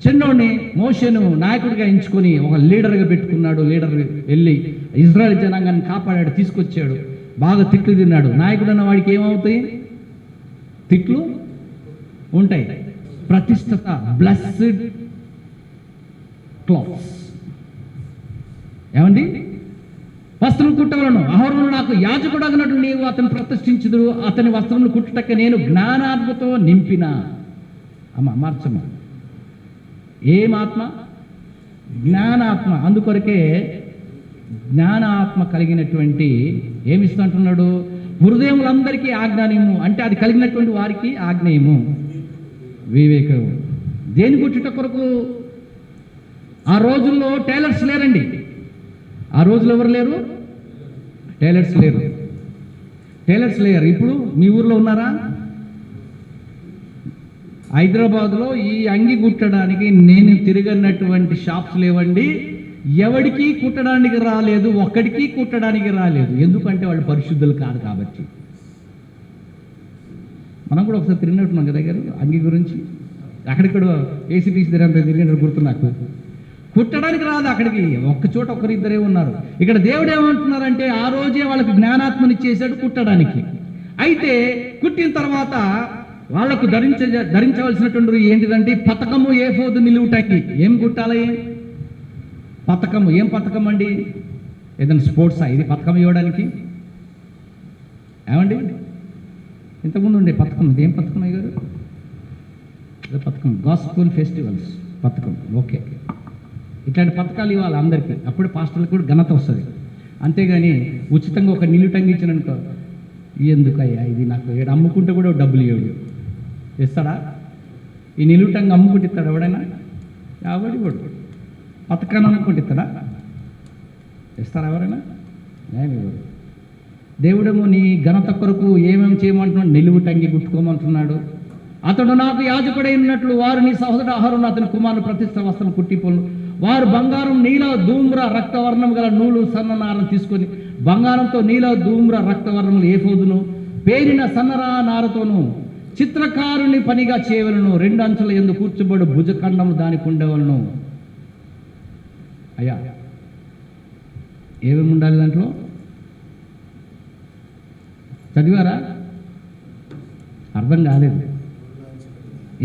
చిన్నోడిని మోషేను నాయకుడిగా ఎంచుకొని ఒక లీడర్గా పెట్టుకున్నాడు. లీడర్ వెళ్ళి ఇజ్రాయెల్ జనాంగాన్ని కాపాడాడు, తీసుకొచ్చాడు. బాగా తిట్లు తిన్నాడు. నాయకుడు అన్న వాడికి ఏమవుతాయి? తిట్లు ఉంటాయి. ప్రతిష్టత, బ్లెస్డ్ క్లాత్స్. ఏమండి? వస్త్రం కుట్టవలను. అహరోను నాకు యాజకుడు అన్నట్టు నీవు అతను ప్రతిష్ఠించుదురు, అతని వస్త్రములు కుట్టుటక్క నేను జ్ఞానాత్మతో నింపిన. మార్చమ్మ. ఏమాత్మ? జ్ఞానాత్మ. అందుకొరకే జ్ఞానాత్మ కలిగినటువంటి ఏమిస్తుంటున్నాడు? హృదయములందరికీ ఆజ్ఞానము అంటే అది కలిగినటువంటి వారికి ఆజ్ఞేయము, వివేకము. దేని కుట్టుట కొరకు? ఆ రోజుల్లో టైలర్స్ లేరండి. ఆ రోజులో ఎవరు లేరు? టైలర్స్ లేరు. టైలర్స్ లేరు. ఇప్పుడు మీ ఊర్లో ఉన్నారా? హైదరాబాద్లో ఈ అంగి కుట్టడానికి నేను తిరిగినటువంటి షాప్స్ లేవండి. ఎవడికి కుట్టడానికి రాలేదు, ఒక్కడికి కుట్టడానికి రాలేదు. ఎందుకంటే వాళ్ళు పరిశుద్ధులు కాదు కాబట్టి. మనం కూడా ఒకసారి తిరిగినట్టున్నాం కదా దగ్గర అంగి గురించి. అక్కడిక్కడ ఏసీపీసీ తిరిగినట్టు గుర్తు నాకు. కుట్టడానికి రాదు అక్కడికి, ఒక్క చోట ఒకరిద్దరే ఉన్నారు. ఇక్కడ దేవుడు ఏమంటున్నారంటే ఆ రోజే వాళ్ళకి జ్ఞానాత్మనిచ్చేసాడు కుట్టడానికి. అయితే కుట్టిన తర్వాత వాళ్లకు ధరించవలసినటువంటి ఏంటిదంటే పతకము, ఏఫోదు, నిలువుటంగి. ఏం కుట్టాలి? పతకము. ఏం పతకం అండి? ఏదైనా స్పోర్ట్సా ఇది పతకం ఇవ్వడానికి? ఏమండి? ఇంతకుముందు ఉండే పథకం ఇది. ఏం పథకం అయ్యారు? పథకం గాస్పుల్ ఫెస్టివల్స్ పథకం. ఓకే, ఇట్లాంటి పథకాలు ఇవ్వాలి అందరికీ, అప్పుడు పాస్టర్లకు కూడా ఘనత వస్తుంది. అంతేగాని ఉచితంగా ఒక నిలుటంగి ఇచ్చిననుకో, ఎందుకయ్యా ఇది, నాకు ఏడు అమ్ముకుంటే కూడా డబ్బులు ఇవ్వడు. ఇస్తాడా? ఈ నిలుటంగి అమ్ముకుంటే ఇస్తాడు ఎవడైనా? ఎవడు ఇవ్వడు. పథకాన్ని అమ్ముకుంటే ఇస్తాడా? ఇస్తారా ఎవరైనా? నేను ఇవ్వడు. దేవుడేమో నీ ఘనత కొరకు ఏమేమి చేయమంటున్నాడు? నిలువుటంగి కుట్టుకోమంటున్నాడు. అతడు నాకు యాజకుడై ఉన్నట్లు వారు నీ సహోదరుడు అహరోను అతని కుమారుని ప్రతిష్ఠ వస్త్రం కుట్టిపోను. వారు బంగారం, నీల, ధూమ్ర, రక్తవర్ణం గల నూలు సన్ననారను తీసుకొని బంగారంతో నీల, ధూమ్ర, రక్తవర్ణములు ఏఫోదును పేరిన సన్నరా నారతోను చిత్రకారుని పనిగా చేయవలను. 2 అంచుల యందు కూర్చోబడు భుజఖండము దానికి ఉండవలను. అయ్యా ఏమేమి ఉండాలి దాంట్లో? చదివారా? అర్థం కాలేదు.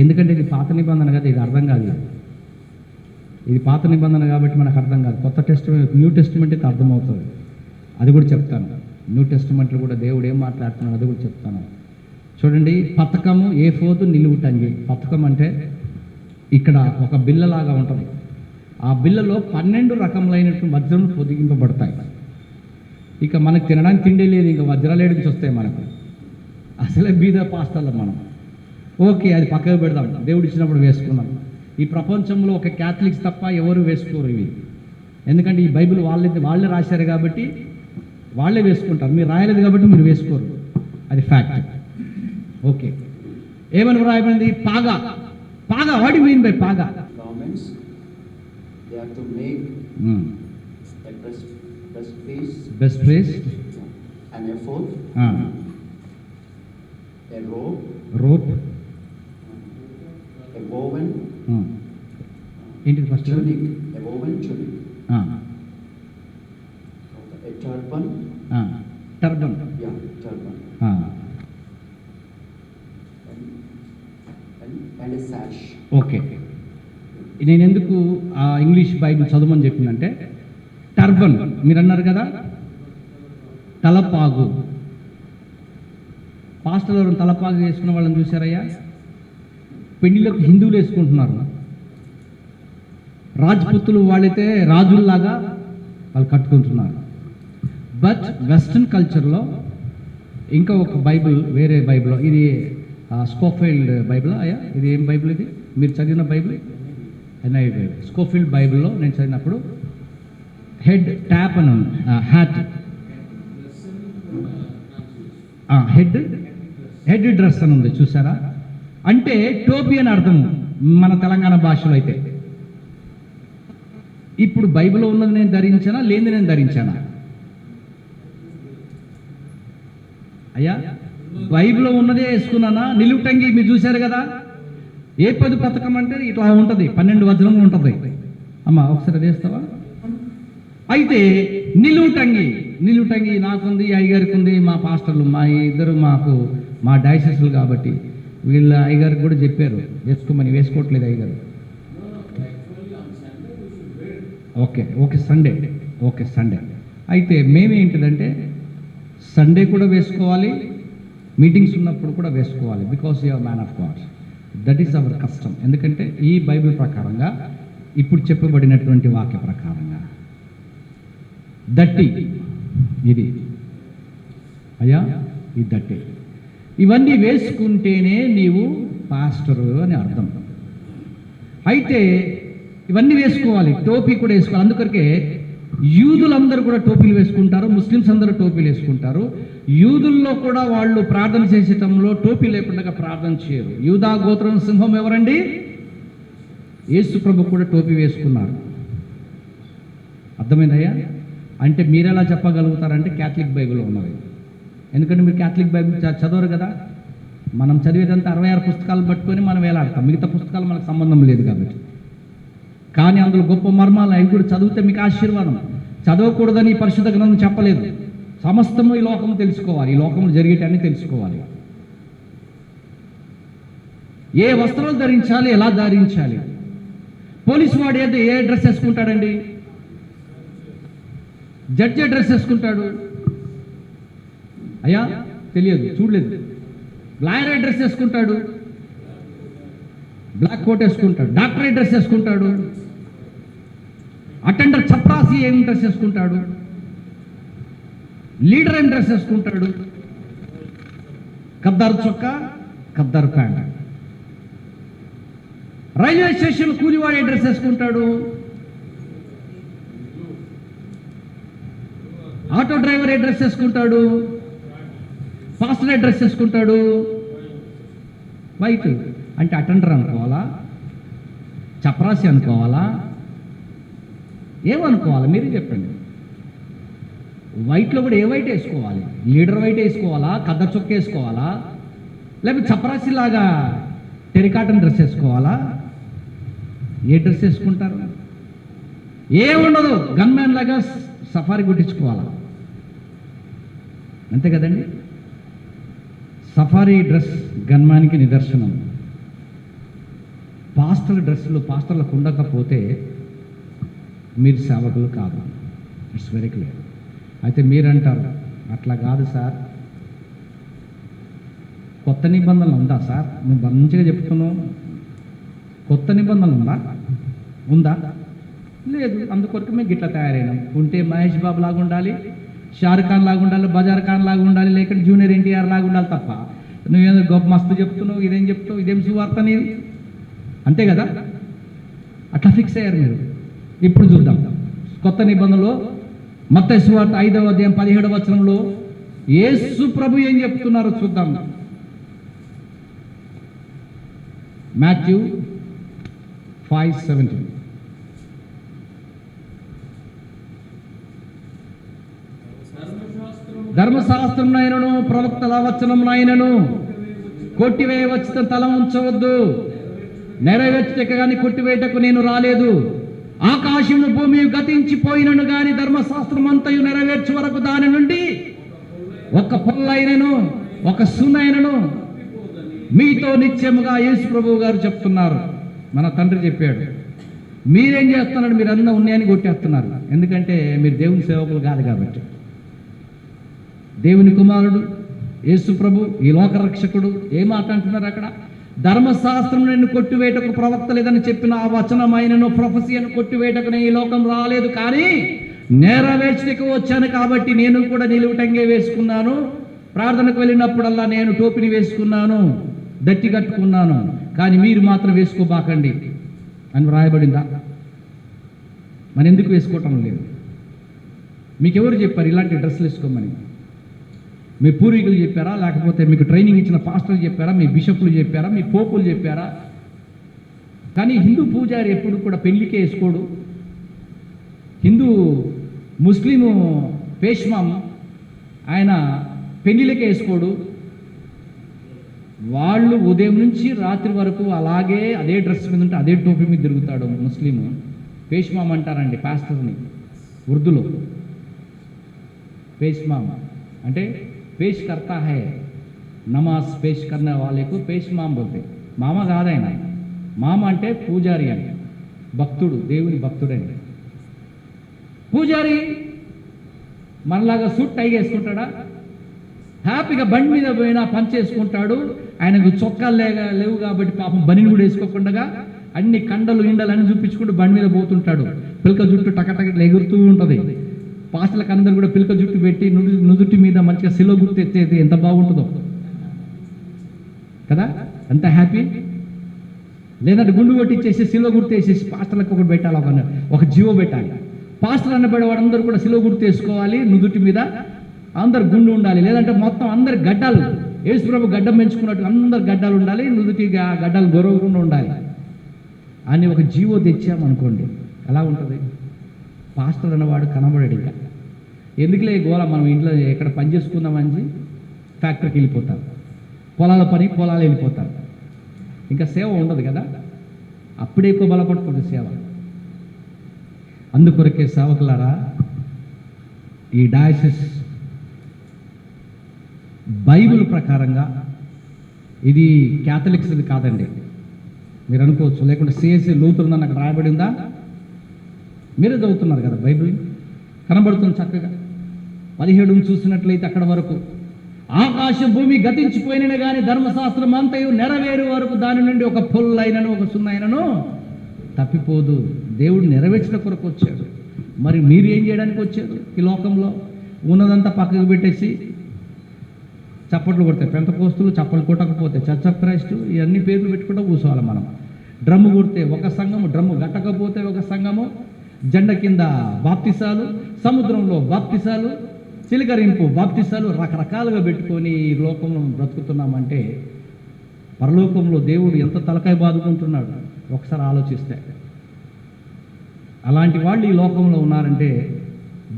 ఎందుకంటే ఇది పాత నిబంధన కదా, ఇది అర్థం కాదు. ఇది పాత నిబంధన కాబట్టి మనకు అర్థం కాదు. కొత్త టెస్టిమెంట్, న్యూ టెస్టిమెంట్ అయితే అర్థమవుతుంది. అది కూడా చెప్తాను. న్యూ టెస్టిమెంట్లో కూడా దేవుడు ఏం మాట్లాడుతున్నాడు అది కూడా చెప్తాను. చూడండి, పతకము, ఏఫోదు, నిలువుటంగి. పతకం అంటే ఇక్కడ ఒక బిల్లలాగా ఉంటుంది. ఆ బిల్లలో 12 రకములైనటువంటి వజ్రములు పొదిగింపబడతాయి. ఇక మనకు తినడానికి తిండి లేదు, ఇంకా వజ్రాలు ఏడు నుంచి వస్తాయి మనకు. అసలే బీద పాస్తాల మనం. ఓకే, అది పక్కకు పెడదాం, దేవుడు ఇచ్చినప్పుడు వేసుకున్నాం. ఈ ప్రపంచంలో ఒక క్యాథలిక్స్ తప్ప ఎవరు వేసుకోరు ఇవి. ఎందుకంటే ఈ బైబిల్ వాళ్ళే రాశారు కాబట్టి వాళ్ళే వేసుకుంటారు. మీరు రాయలేదు కాబట్టి మీరు వేసుకోరు, అది ఫ్యాక్ట్. ఓకే, ఏమని రాయబడింది? పాగా. పాగా, వాట్ యు మీన్ బై పాగా? They have to make a best place, an ephod, a rope, a woven tunic, a woven tunic, a turban, turban, yeah, sash. Okay, నేను ఎందుకు ఆ ఇంగ్లీష్ బైబిల్ చదవమని చెప్పిందంటే, టర్బన్ మీరు అన్నారు కదా, తలపాగు. పాస్టర్లు ఎవరు తలపాగు వేసుకున్న వాళ్ళని చూసారయ్యా? పెళ్లిలకు హిందువులు వేసుకుంటున్నారు. రాజ్పుత్తులు వాళ్ళైతే రాజుల్లాగా వాళ్ళు కట్టుకుంటున్నారు. బట్ వెస్ట్రన్ కల్చర్లో ఇంకా ఒక బైబిల్, వేరే బైబిల్, ఇది స్కోఫీల్డ్ బైబిల్ అయ్యా, ఇది ఏం బైబిల్ ఇది మీరు చదివిన బైబిల్? NIV Bible. స్కోఫీల్డ్ బైబిల్లో నేను చదివినప్పుడు హెడ్ ట్యాప్ అని ఉంది, హ్యాట్, హెడ్ డ్రెస్ అని ఉంది, చూసారా? అంటే టోపీ అని అర్థం మన తెలంగాణ భాషలో. అయితే ఇప్పుడు బైబిల్లో ఉన్నది నేను ధరించానా, లేనిది నేను ధరించానా? అయ్యా, బైబిల్లో ఉన్నదే వేసుకున్నానా? నిలువుటంగి మీరు చూశారు కదా, ఏ 10 పథకం అంటే ఇట్లా ఉంటుంది, 12 వజ్రంగా ఉంటుంది. అమ్మా ఒకసారి వేస్తావా? అయితే నిలువుటంగి నాకుంది, అయ్యగారికి ఉంది, మా పాస్టర్లు మా ఇద్దరు మా డైసెస్లు కాబట్టి వీళ్ళ అయ్యగారికి కూడా చెప్పారు వేసుకోమని. వేసుకోవట్లేదు అయ్యగారు. Okay Sunday. అయితే మేమేంటిదంటే సండే కూడా వేసుకోవాలి, మీటింగ్స్ ఉన్నప్పుడు కూడా వేసుకోవాలి. Because you are man of God. That is our custom. ఎందుకంటే ఈ బైబిల్ ప్రకారంగా, ఇప్పుడు చెప్పబడినటువంటి వాక్య ప్రకారంగా దట్టి ఇది అయ్యా, ఈ దట్టి ఇవన్నీ వేసుకుంటేనే నీవు పాస్టరు అని అర్థం. అయితే ఇవన్నీ వేసుకోవాలి, టోపీ కూడా వేసుకోవాలి. అందుకొరకే యూదులందరూ కూడా టోపీలు వేసుకుంటారు, ముస్లిమ్స్ అందరూ టోపీలు వేసుకుంటారు. యూదుల్లో కూడా వాళ్ళు ప్రార్థన చేసేటంలో టోపీ లేకుండా ప్రార్థన చేయరు. యూదా గోత్రం సింహం ఎవరండి? యేసు ప్రభు కూడా టోపీ వేసుకున్నారు. అర్థమైందయ్యా? అంటే మీరెలా చెప్పగలుగుతారంటే క్యాథలిక్ బైబిల్ ఉన్నది. ఎందుకంటే మీరు క్యాథలిక్ బైబిల్ చదవరు కదా. మనం చదివేదంతా 66 పుస్తకాలు పట్టుకొని మనం వేలాడతాం, మిగతా పుస్తకాలు మనకు సంబంధం లేదు కాబట్టి. కానీ అందులో గొప్ప మర్మాలు అవి కూడా చదివితే మీకు ఆశీర్వాదం. చదవకూడదని పరిశుద్ధ గ్రంథం చెప్పలేదు. సమస్తము ఈ లోకము తెలుసుకోవాలి, ఈ లోకంలో జరిగేటన్నీ తెలుసుకోవాలి. ఏ వస్త్రాలు ధరించాలి, ఎలా ధరించాలి. పోలీసు వాడు ఏ డ్రెస్ వేసుకుంటాడండి? జడ్జి డ్రెస్ వేసుకుంటాడు అయ్యా, తెలియదు, చూడలేదు. లాయర్ డ్రెస్ వేసుకుంటాడు, బ్లాక్ కోట్ వేసుకుంటాడు. డాక్టర్ డ్రెస్ వేసుకుంటాడు. అటెండర్ చప్రాసి ఏం డ్రెస్ వేసుకుంటాడు. లీడర్ ఏం డ్రెస్ వేసుకుంటాడు. ఖద్దరు చొక్కా, ఖద్దరు ప్యాంట్. రైల్వే స్టేషన్ కూలివాడే డ్రెస్ వేసుకుంటాడు. ఆటో డ్రైవర్ ఏ డ్రెస్ వేసుకుంటాడు. పాస్టర్ ఏ డ్రెస్ వేసుకుంటాడు. వైట్ అంటే అటెండర్ అనుకోవాలా, చపరాసి అనుకోవాలా, ఏమనుకోవాలా మీరే చెప్పండి. వైట్లో కూడా ఏ వైట్ వేసుకోవాలి? లీడర్ వైట్ వేసుకోవాలా, ఖద్దరు చొక్క వేసుకోవాలా, లేకపోతే చపరాసిలాగా టెరికాటన్ డ్రెస్ వేసుకోవాలా? ఏ డ్రెస్ వేసుకుంటారు? ఏముండదు, గన్మ్యాన్ లాగా సఫారీ కుట్టించుకోవాలా, అంతే కదండి. సఫారీ డ్రెస్ గన్మ్యాన్కి నిదర్శనం. పాస్టర్ డ్రెస్సులు పాస్టర్లకు ఉండకపోతే మీరు సేవకులు కాదు. It's very clear. అయితే మీరంటారు అట్లా కాదు సార్, కొత్త నిబంధనలు ఉందా సార్? నువ్వు మంచిగా చెప్తున్నావు, కొత్త నిబంధనలు ఉందా? లేదు. అందుకొరకు మేము గిట్లా తయారైనాం. ఉంటే మహేష్ బాబు లాగా ఉండాలి, షారుఖ్ ఖాన్ లాగా ఉండాలి, బజార్ ఖాన్ లాగా ఉండాలి, లేకపోతే జూనియర్ ఎన్టీఆర్ లాగా ఉండాలి తప్ప నువ్వేదో గొప్ప మస్తు చెప్తున్నావు, ఇదేం చెప్తావు, ఇదేం సువార్త నీది, అంతే కదా. అట్లా ఫిక్స్ అయ్యారు మీరు. ఇప్పుడు చూద్దాం కొత్త నిబంధనలో మత్తయి సువార్త 5వ అధ్యాయం 17వ వచనంలో యేసు ప్రభు ఏం చెప్తున్నారో చూద్దాం. మాథ్యూ 5:17. ధర్మశాస్త్రంనైనను ప్రవక్తల వచనంనైనను కొట్టివేయవచ్చిన తల ఉంచవద్దు, నెరవేర్చుటకు కానీ కొట్టివేయటకు నేను రాలేదు. ఆకాశము భూమి గతించిపోయినను గాని ధర్మశాస్త్రం అంతయు నెరవేర్చు వరకు దాని నుండి ఒక పొల్లైనను ఒక సున్నైనను మీతో నిత్యముగా యేసు ప్రభువు గారు చెప్తున్నారు, మన తండ్రి చెప్పాడు. మీరేం చేస్తున్నారు? మీరు అన్న ఉన్నాయని కొట్టేస్తున్నారు. ఎందుకంటే మీరు దేవుని సేవకులు కాదు కాబట్టి. దేవుని కుమారుడు యేసు ప్రభు, ఈ లోక రక్షకుడు ఏ మాట అంటున్నారు అక్కడ? ధర్మశాస్త్రం నిన్ను కొట్టివేటకు ప్రవక్త లేదని చెప్పిన ఆ వచనమైనను ప్రొఫెసీను కొట్టివేటకు నేను ఈ లోకం రాలేదు, కానీ నెరవేర్చుటకు వచ్చాను. కాబట్టి నేను కూడా నిలువుటంగే వేసుకున్నాను, ప్రార్థనకు వెళ్ళినప్పుడల్లా నేను టోపిని వేసుకున్నాను, దట్టి కట్టుకున్నాను, కానీ మీరు మాత్రం వేసుకోబాకండి అని వ్రాయబడిందా? మరి ఎందుకు వేసుకోవటం లేదు? మీకెవరు చెప్పారు ఇలాంటి డ్రెస్సులు వేసుకోమని? మీ పూర్వీకులు చెప్పారా? లేకపోతే మీకు ట్రైనింగ్ ఇచ్చిన పాస్టర్లు చెప్పారా? మీ బిషప్లు చెప్పారా? మీ పోపులు చెప్పారా? కానీ హిందూ పూజారి ఎప్పుడు కూడా పెళ్లికే వేసుకోడు. హిందూ ముస్లిము పేష్మాం ఆయన పెళ్లిళ్ళకే వేసుకోడు. వాళ్ళు ఉదయం నుంచి రాత్రి వరకు అలాగే అదే డ్రెస్ మీద ఉంటే అదే టోపీ మీద తిరుగుతాడు ముస్లిము. పేష్మాం అంటారండి పాస్టర్ని ఉర్దూలో. పేష్మాం అంటే పేష్ కర్తా హై, నమాజ్ పేష్ కర్నే వాళ్ళకు పేష్మాం బోల్తే. మామ కాదైన, మామ అంటే పూజారి అని, భక్తుడు, దేవుని భక్తుడని. పూజారి మనలాగా సూట్ టై వేసుకుంటాడా? హ్యాపీగా బండి మీద పోయినా పని చేసుకుంటాడు. ఆయనకు చొక్కాలు లేవు కాబట్టి పాపం బనిని కూడా వేసుకోకుండా అన్ని కండలు ఇండలు అన్ని చూపించుకుంటూ బండి మీద పోతుంటాడు. పిలక జుట్టు టకటక ఎగురుతూ ఉంటుంది. పాస్టర్లకు అందరూ కూడా పిలక జుట్టు పెట్టి నుదుటి మీద మంచిగా సిలువ గుర్తు ఎత్తేది ఎంత బాగుంటుందో కదా, అంత హ్యాపీ. లేదంటే గుండు కొట్టించేసి సిలువ గుర్తు వేసేసి పాస్టర్లకు ఒకటి పెట్టాలి, ఒక జీవో పెట్టాలి. పాస్టర్ అన్నబడి వాడందరూ కూడా సిలువ గుర్తు వేసుకోవాలి, నుదుటి మీద అందరు గుండు ఉండాలి. లేదంటే మొత్తం అందరి గడ్డాలు, యేసు ప్రభు గడ్డం పెంచుకున్నట్టు అందరు గడ్డాలు ఉండాలి, నుదుటి గడ్డాలు గొరవకుండా ఉండాలి అని ఒక జీవో తెచ్చామనుకోండి, ఎలా ఉంటుంది? పాస్టర్ అన్నవాడు కనబడాడు. ఇంకా ఎందుకులే గోళ, మనం ఇంట్లో ఎక్కడ పని చేసుకుందామని ఫ్యాక్టరీకి వెళ్ళిపోతారు, పొలాల పని పొలాలు వెళ్ళిపోతారు. ఇంకా సేవ ఉండదు కదా, అప్పుడే ఎక్కువ బలపడుతుంది సేవ. అందుకొరకే సేవకులారా, ఈ డయాసిస్ బైబిల్ ప్రకారంగా ఇది క్యాథలిక్స్ ఇది కాదండి. మీరు అనుకోవచ్చు, లేకుంటే సిఎస్సి లూథరన్ అక్కడ రాయబడి ఉందా? మీరే చదువుతున్నారు కదా బైబిల్, కనబడుతుంది చక్కగా. 17 చూసినట్లయితే అక్కడ వరకు, ఆకాశం భూమి గతించిపోయిన కానీ ధర్మశాస్త్రం అంతయు నెరవేరు వరకు దాని నుండి ఒక పొల్లైనను ఒక సున్నైనను తప్పిపోదు. దేవుడు నెరవేర్చిన కొరకు వచ్చాడు. మరి మీరు ఏం చేయడానికి వచ్చారు? ఈ లోకంలో ఉన్నదంతా పక్కకు పెట్టేసి చప్పట్లు కొడతాయి పెంతకోస్తులు, చప్పట్లు కొట్టకపోతే చర్చ్ ఆఫ్ క్రైస్ట్, ఇవన్నీ పేర్లు పెట్టుకుంటూ కూర్చోవాలి మనం. డ్రమ్ము కొడితే ఒక సంఘము, డ్రమ్ము గట్టకపోతే ఒక సంఘము, జెండ కింద బాప్తిసాలు, సముద్రంలో బాప్తిసాలు, చిలకరింపు బాప్తిసాలు, రకరకాలుగా పెట్టుకొని ఈ లోకంలో బ్రతుకుతున్నామంటే పరలోకంలో దేవుడు ఎంత తలకాయ బాదుకుంటున్నాడు ఒకసారి ఆలోచిస్తే. అలాంటి వాళ్ళు ఈ లోకంలో ఉన్నారంటే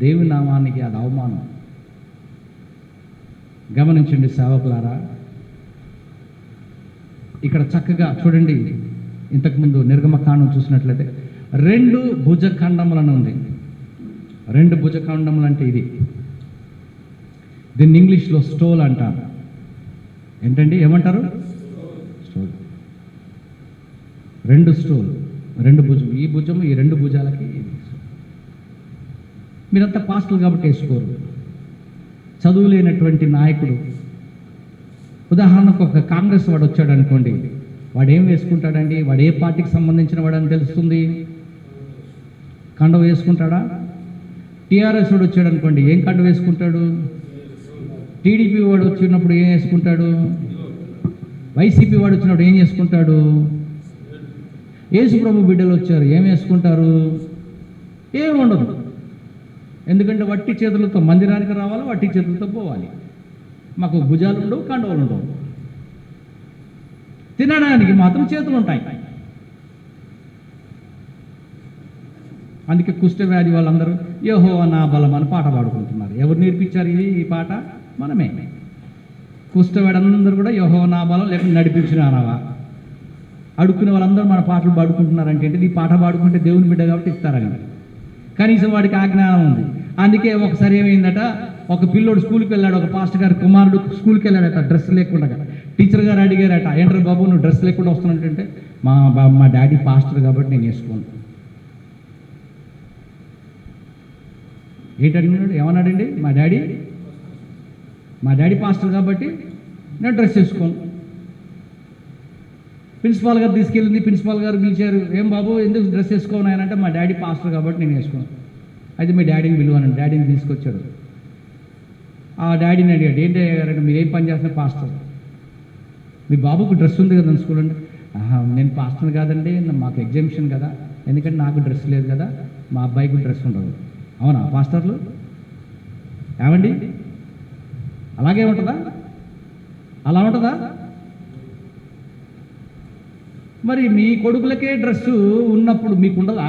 దేవుని నామానికి అది అవమానం. గమనించండి సేవకులారా, ఇక్కడ చక్కగా చూడండి. ఇంతకుముందు నిర్గమకాండం చూసినట్లయితే 2 భుజఖండములను ఉంది. 2 భుజఖండములు అంటే ఇది, దీన్ని ఇంగ్లీష్లో స్టోల్ అంటారు. ఏంటండి ఏమంటారు? స్టోల్. 2 స్టోల్, 2 భుజం, ఈ భుజము ఈ 2 భుజాలకి. మీరంతా పాస్టర్లు కాబట్టి వేసుకోరు. చదువు లేనటువంటి నాయకుడు, ఉదాహరణకు ఒక కాంగ్రెస్ వాడు వచ్చాడు అనుకోండి, వాడు ఏం వేసుకుంటాడండి? వాడు ఏ పార్టీకి సంబంధించిన వాడని తెలుస్తుంది? కండవ వేసుకుంటాడా? టీఆర్ఎస్ వాడు వచ్చాడు అనుకోండి, ఏం కండవ వేసుకుంటాడు? టీడీపీ వాడు వచ్చినప్పుడు ఏం వేసుకుంటాడు? వైసీపీ వాడు వచ్చినప్పుడు ఏం చేసుకుంటాడు? యేసు ప్రభు బిడ్డలు వచ్చారు, ఏం వేసుకుంటారు? ఏం ఉండదు. ఎందుకంటే వట్టి చేతులతో మందిరానికి రావాలి, వట్టి చేతులతో పోవాలి. మాకు భుజాలు ఉండవు, కండవలు ఉండవు. తినడానికి మాత్రం చేతులు ఉంటాయి. అందుకే కుష్ఠవ్యాధి వాళ్ళందరూ యెహోవా నా బలం అని పాట పాడుకుంటున్నారు. ఎవరు నేర్పించారు ఈ పాట? మనమే. కుష్ఠవ్యాధి అందరూ కూడా యెహోవా నా బలం, లేకపోతే నడిపించిన అనవా. అడుక్కునే వాళ్ళందరూ మన పాటలు పాడుకుంటున్నారంటే ఈ పాట పాడుకుంటే దేవుని బిడ్డ కాబట్టి ఇస్తారని. కనీసం వాడికి ఆ జ్ఞానం ఉంది. అందుకే ఒకసారి ఏమైందట, ఒక పిల్లోడు స్కూల్కి వెళ్ళాడు, ఒక పాస్టర్ గారి కుమారుడు స్కూల్కి వెళ్ళాడట డ్రెస్ లేకుండా. టీచర్ గారు అడిగారట, ఏంట్రా బాబు నువ్వు డ్రెస్ లేకుండా వస్తున్నట్టే, మా డాడీ పాస్టర్ కాబట్టి నేను వేసుకోను. ఏంటడిగినాడు, ఏమన్నాడండి, మా డాడీ పాస్టర్ కాబట్టి నేను డ్రెస్ వేసుకోను. ప్రిన్సిపాల్ గారు తీసుకెళ్ళింది, ప్రిన్సిపాల్ గారు పిలిచారు, ఏం బాబు ఎందుకు డ్రెస్ వేసుకోను ఆయన అంటే, మా డాడీ పాస్టర్ కాబట్టి నేను వేసుకోను. అయితే మీ డాడీని పిలువనండి. డాడీని తీసుకొచ్చాడు. ఆ డాడీని అడిగాడు, ఏంటి అయ్యారంటే మీరు ఏం పని చేస్తున్నారు? పాస్టర్. మీ బాబుకు డ్రెస్ ఉంది కదా స్కూల్ అంటే, నేను పాస్టర్ కాదండి, మాకు ఎగ్జామిషన్ కదా, ఎందుకంటే నాకు డ్రెస్ లేదు కదా, మా అబ్బాయికి డ్రెస్ ఉండదు. అవునా పాస్టర్లు? ఏమండి అలాగే ఉంటుందా? అలా ఉంటుందా? మరి మీ కొడుకులకే డ్రెస్సు ఉన్నప్పుడు మీకు ఉండదా?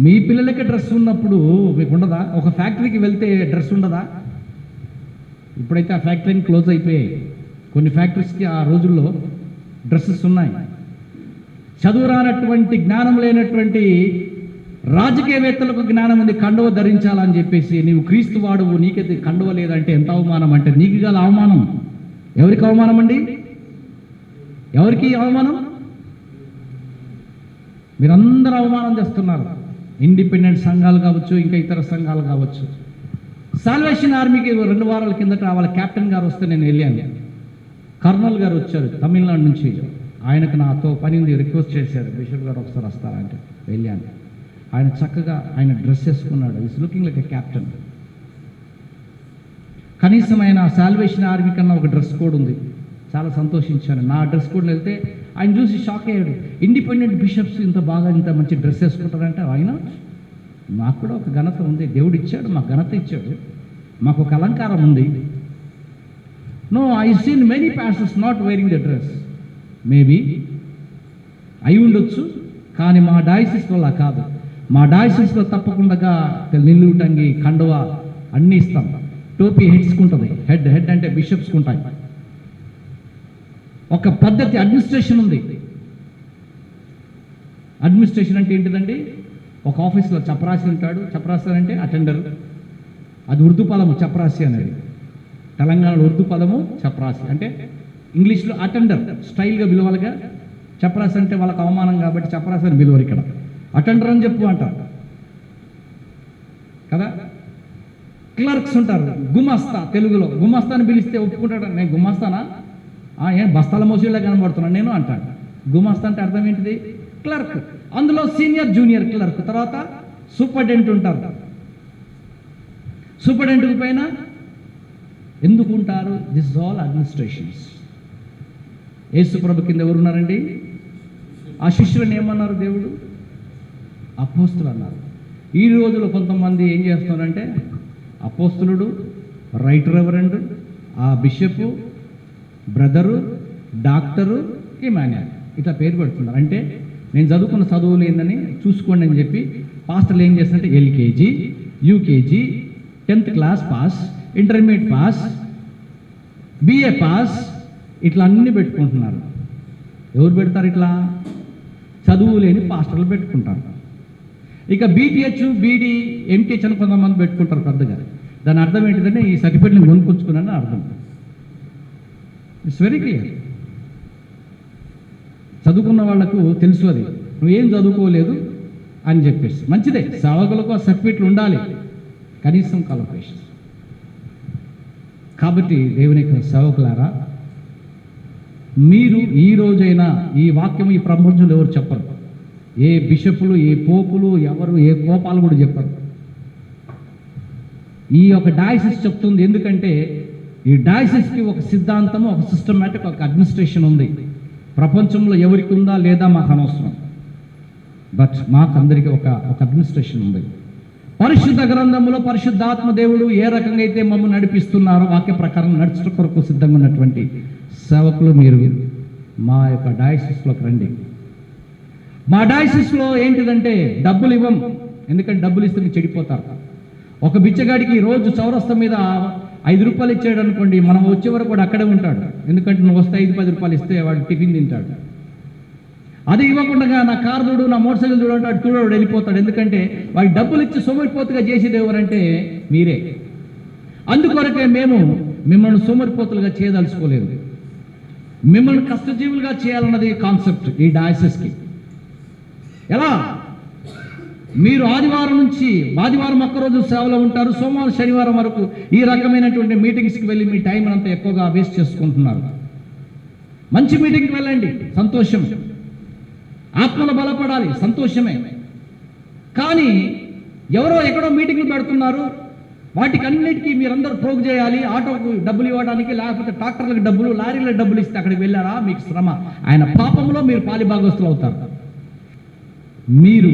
మీ పిల్లలకే డ్రెస్ ఉన్నప్పుడు మీకు ఉండదా? ఒక ఫ్యాక్టరీకి వెళ్తే డ్రెస్ ఉండదా? ఇప్పుడైతే ఆ ఫ్యాక్టరీని క్లోజ్ అయిపోయాయి. కొన్ని ఫ్యాక్టరీస్కి ఆ రోజుల్లో డ్రెస్సెస్ ఉన్నాయి. చదువు రానటువంటి, జ్ఞానం లేనటువంటి రాజకీయవేత్తలకు జ్ఞానం ఉంది, కండువ ధరించాలని చెప్పేసి. నీవు క్రీస్తు వాడువు, నీకైతే కండువ లేదంటే ఎంత అవమానం అంటే, నీకు గల అవమానం. ఎవరికి అవమానం అండి? ఎవరికి అవమానం? మీరందరూ అవమానం చేస్తున్నారు. ఇండిపెండెంట్ సంఘాలు కావచ్చు, ఇంకా ఇతర సంఘాలు కావచ్చు. సాల్వేషన్ ఆర్మీకి 2 వారాల కిందట వాళ్ళ కెప్టెన్ గారు వస్తే నేను వెళ్ళాను. కర్నల్ గారు వచ్చారు తమిళనాడు నుంచి. ఆయనకు నాతో పని ఉంది, రిక్వెస్ట్ చేశారు, బిషప్ గారు ఒకసారి వస్తారంటే వెళ్ళాను. ఆయన చక్కగా ఆయన డ్రెస్ వేసుకున్నాడు. Is looking like a captain. కనీసం ఆయన సాల్వేషన్ ఆర్మీ కన్నా ఒక డ్రెస్ కోడ్ ఉంది. చాలా సంతోషించాను. నా డ్రెస్ కోడ్లో వెళ్తే ఆయన చూసి షాక్ అయ్యాడు. ఇండిపెండెంట్ బిషప్స్ ఇంత బాగా ఇంత మంచి డ్రెస్ వేసుకుంటారంటే, ఆయన మాకు కూడా ఒక ఘనత ఉంది, దేవుడు ఇచ్చాడు, మాకు ఘనత ఇచ్చాడు, మాకు ఒక అలంకారం ఉంది. No, I seen many pastors not wearing the dress. Maybe అయి ఉండొచ్చు, కానీ మా డయాసిస్లో అలా కాదు. మా డయాసిస్లో తప్పకుండా నిలువుటంగి, కండువ అన్నీ ఇస్తాం. టోపీ హెడ్స్కుంటుంది, హెడ్ అంటే బిషప్స్కి ఉంటాయి. ఒక పద్ధతి, అడ్మినిస్ట్రేషన్ ఉంది. అడ్మినిస్ట్రేషన్ అంటే ఏంటిదండి? ఒక ఆఫీస్లో చపరాసి ఉంటాడు. చపరాసి అంటే అటెండర్. అది ఉర్దూ పదము చపరాసి అనేది. తెలంగాణలో ఉర్దూ పదము చపరాసి అంటే, ఇంగ్లీష్లో అటెండర్ స్టైల్గా పిలవాలిగా. చపరాసి అంటే వాళ్ళకి అవమానం కాబట్టి చపరాసి అని పిలువరు. ఇక్కడ అటెండర్ అని చెప్పు అంటారు కదా. క్లర్క్స్ ఉంటారు, గుమస్తా. తెలుగులో గుమస్తా అని పిలిస్తే ఒప్పుకుంటాడు. నేను గుమస్తానా? ఏం బస్తాల మోసీలా కనబడుతున్నాను నేను అంటాడు. గుమస్తా అంటే అర్థం ఏంటిది? క్లర్క్. అందులో సీనియర్, జూనియర్ క్లర్క్, తర్వాత సూపరింటెండెంట్ ఉంటారు. సూపరింటెండెంట్ పైన ఎందుకు ఉంటారు? This all administrations. యేసు ప్రభు కింద ఎవరున్నారండి? ఆ శిష్యులను ఏమన్నారు దేవుడు? అపోస్తులు అన్నారు. ఈ రోజులో కొంతమంది ఏం చేస్తున్నారంటే, అపోస్తులుడు, రైట్ రెవరెండ్, ఆ బిషపు, బ్రదరు, డాక్టరు, ఇమాన్యుయల్ ఇట్లా పేరు పెడుతున్నారు. అంటే నేను చదువుకున్న చదువులు ఏందని చూసుకోండి అని చెప్పి పాస్టర్లు ఏం చేస్తారంటే, LKG, UKG, 10th class pass, intermediate pass, BA pass, ఇట్లా అన్నీ పెట్టుకుంటున్నారు. ఎవరు పెడతారు ఇట్లా? చదువు లేని పాస్టర్లు పెట్టుకుంటారు. ఇక బీటీహెచ్, బీడీ, ఎంటీహెచ్ అని కొంతమంది పెట్టుకుంటారు పెద్దగా. దాని అర్థం ఏంటిదంటే, ఈ సర్టిఫికెట్ని కొనుక్కొచ్చుకున్నాను అర్థం. It's very clear. చదువుకున్న వాళ్లకు తెలుసు అది, నువ్వేం చదువుకోలేదు అని చెప్పేసి. మంచిదే, సేవకులకు ఆ సర్టిఫికెట్లు ఉండాలి, కనీసం క్వాలిఫికేషన్స్. కాబట్టి దేవుని యొక్క సేవకులారా, మీరు ఈ రోజైనా ఈ వాక్యం ఈ ప్రపంచంలో ఎవరు చెప్పరు. ఏ బిషపులు, ఏ పోపులు, ఎవరు ఏ కోపాలు కూడా చెప్పరు. ఈ యొక్క డయాసిస్ చెప్తుంది. ఎందుకంటే ఈ డయాసిస్కి ఒక సిద్ధాంతము, ఒక సిస్టమేటిక్, ఒక అడ్మినిస్ట్రేషన్ ఉంది. ప్రపంచంలో ఎవరికి ఉందా లేదా మాకు అనవసరం, బట్ మాకు అందరికీ ఒక అడ్మినిస్ట్రేషన్ ఉంది. పరిశుద్ధ గ్రంథంలో పరిశుద్ధాత్మ దేవుడు ఏ రకంగా అయితే మమ్మల్ని నడిపిస్తున్నారో వాక్య ప్రకారం నడుచుట కొరకు సిద్ధంగా ఉన్నటువంటి సేవకులు మీరు మా యొక్క డయాసిస్లోకి రండి. మా డయాసిస్లో ఏంటిదంటే డబ్బులు ఇవ్వం. ఎందుకంటే డబ్బులు ఇస్తే మీరు చెడిపోతారు. ఒక బిచ్చగాడికి రోజు చౌరస్తా మీద 5 రూపాయలు ఇచ్చాడు అనుకోండి, మనం వచ్చే వరకు కూడా అక్కడే ఉంటాడు. ఎందుకంటే నువ్వు వస్తే 5-10 రూపాయలు ఇస్తే వాడు టిఫిన్ తింటాడు. అది ఇవ్వకుండా నా కారు చూడు, నా మోటార్ సైకిల్ చూడు అంటాడు, చూడవాడు వెళ్ళిపోతాడు. ఎందుకంటే వాడికి డబ్బులు ఇచ్చి సోమరిపోతుగా చేసేది ఎవరంటే మీరే. అందుకొరకే మేము మిమ్మల్ని సోమరిపోతులుగా చేయదలుచుకోలేదు, మిమ్మల్ని కష్టజీవులుగా చేయాలన్నది కాన్సెప్ట్ ఈ డయాసిస్కి. ఎలా? మీరు ఆదివారం ఒక్కరోజు సేవలో ఉంటారు, సోమవారం శనివారం వరకు ఈ రకమైనటువంటి మీటింగ్స్కి వెళ్ళి మీ టైం అంతా ఎక్కువగా వేస్ట్ చేసుకుంటున్నారు. మంచి మీటింగ్కి వెళ్ళండి, సంతోషం. ఆత్మలు బలపడాలి, సంతోషమే. కానీ ఎవరో ఎక్కడో మీటింగ్లు పెడుతున్నారు, వాటికి అన్నిటికీ మీరందరూ ప్రోగు చేయాలి, ఆటోకు డబ్బులు ఇవ్వడానికి, లేకపోతే ట్రాక్టర్లకు డబ్బులు, లారీలకు డబ్బులు ఇస్తే అక్కడికి వెళ్ళారా? మీకు శ్రమ. ఆయన పాపంలో మీరు పాలిభాగస్తులు అవుతారు. మీరు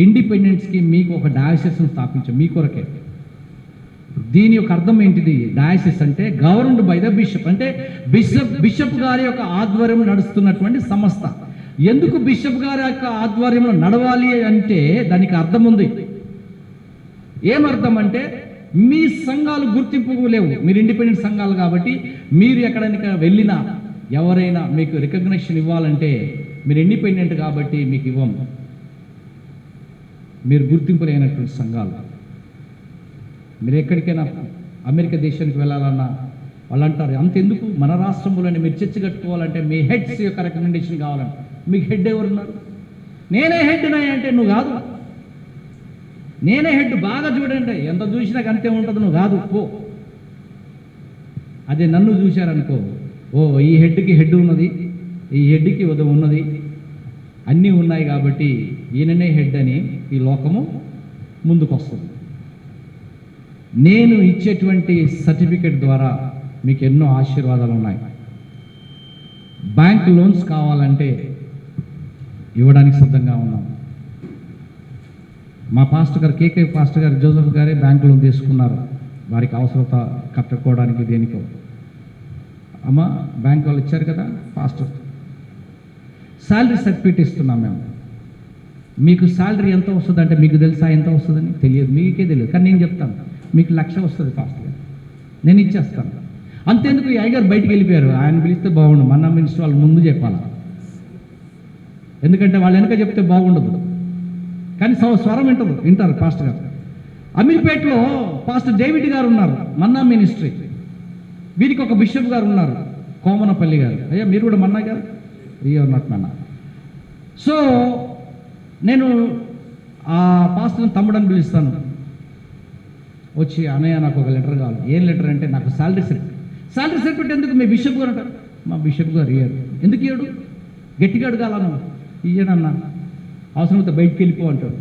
ఇండిపెండెన్స్కి మీకు ఒక డయాసిస్ను స్థాపించాం మీ కొరకే. దీని యొక్క అర్థం ఏంటిది? డయాసిస్ అంటే గవర్న్డ్ బై ద బిషప్, అంటే బిషప్ గారి యొక్క ఆధ్వర్యం నడుస్తున్నటువంటి సంస్థ. ఎందుకు బిషప్ గారి యొక్క ఆధ్వర్యంలో నడవాలి అంటే దానికి అర్థం ఉంది. ఏమర్థం అంటే మీ సంఘాలు గుర్తింపు లేవు, మీరు ఇండిపెండెంట్ సంఘాలు కాబట్టి మీరు ఎక్కడైనా వెళ్ళినా ఎవరైనా మీకు రికగ్నిషన్ ఇవ్వాలంటే మీరు ఇండిపెండెంట్ కాబట్టి మీకు ఇవ్వము. మీరు గుర్తింపు లేనటువంటి సంఘాలు. మీరు ఎక్కడికైనా అమెరికా దేశానికి వెళ్ళాలన్నా వాళ్ళు అంటారు, అంతెందుకు మన రాష్ట్రంలోనే మీరు చర్చ కట్టుకోవాలంటే మీ హెడ్స్ యొక్క రికమెండేషన్ కావాలంటే మీకు హెడ్ ఎవరున్నారు? నేనే హెడ్ అంటే నువ్వు కాదు, నేనే హెడ్, బాగా చూడండి, ఎంత చూసినా అంతే ఉంటుంది, నువ్వు కాదు పో. అదే నన్ను చూశారనుకో, ఓ ఈ హెడ్కి హెడ్ ఉన్నది, ఈ హెడ్కి ఉదయం ఉన్నది, అన్నీ ఉన్నాయి కాబట్టి ఈయననే హెడ్ అని ఈ లోకము ముందుకు వస్తుంది. నేను ఇచ్చేటువంటి సర్టిఫికెట్ ద్వారా మీకు ఎన్నో ఆశీర్వాదాలు ఉన్నాయి. బ్యాంక్ లోన్స్ కావాలంటే ఇవ్వడానికి సిద్ధంగా ఉన్నాం. మా పాస్టర్ గారు, కేకే పాస్టర్ గారు, జోసెఫ్ గారే బ్యాంక్ లోన్ తీసుకున్నారు వారికి అవసరత కట్టుకోవడానికి, దేనికో. అమ్మ బ్యాంక్ వాళ్ళు ఇచ్చారు కదా పాస్టర్. శాలరీ సర్టిఫికేట్ ఇస్తున్నాం మేము. మీకు శాలరీ ఎంత వస్తుంది అంటే మీకు తెలుసా ఎంత వస్తుందని? తెలియదు, మీకే తెలియదు. కానీ నేను చెప్తాను, మీకు 1,00,000 వస్తుంది పాస్టర్ గారు, నేను ఇచ్చేస్తాను. అంతేందుకు ఈ అయ్యగారు బయటికి వెళ్ళిపోయారు, ఆయన పిలిస్తే బాగుండు, మన మినిస్టర్ వాళ్ళు ముందు చెప్పాలి, ఎందుకంటే వాళ్ళు వెనక చెప్తే బాగుండదు. కానీ స్వరం వింటారు పాస్టర్ గారు. అమీర్పేటలో పాస్టర్ డేవిడ్ గారు ఉన్నారు, మన్నా మినిస్ట్రీ. వీరికి ఒక బిషప్ గారు ఉన్నారు, కోమనపల్లి గారు. అయ్యా మీరు కూడా మన్నా గారు? అయ్యో నాట్ మన్నా. సో నేను ఆ పాస్టర్ని తమ్ముడని పిలుస్తాను. వచ్చి అన్నయ్య నాకు ఒక లెటర్ కావాలి. ఏం లెటర్ అంటే నాకు శాలరీ సర్టిఫికేట్ ఎందుకు? మీ బిషప్ గారు అంటారు. మా బిషప్ గారు ఇయ్యారు. ఎందుకు ఇయ్యాడు? గట్టిగా అడగాలను. ఇయ్యనన్నా, అవసరమైతే బయటికి వెళ్ళిపో అంటాడు.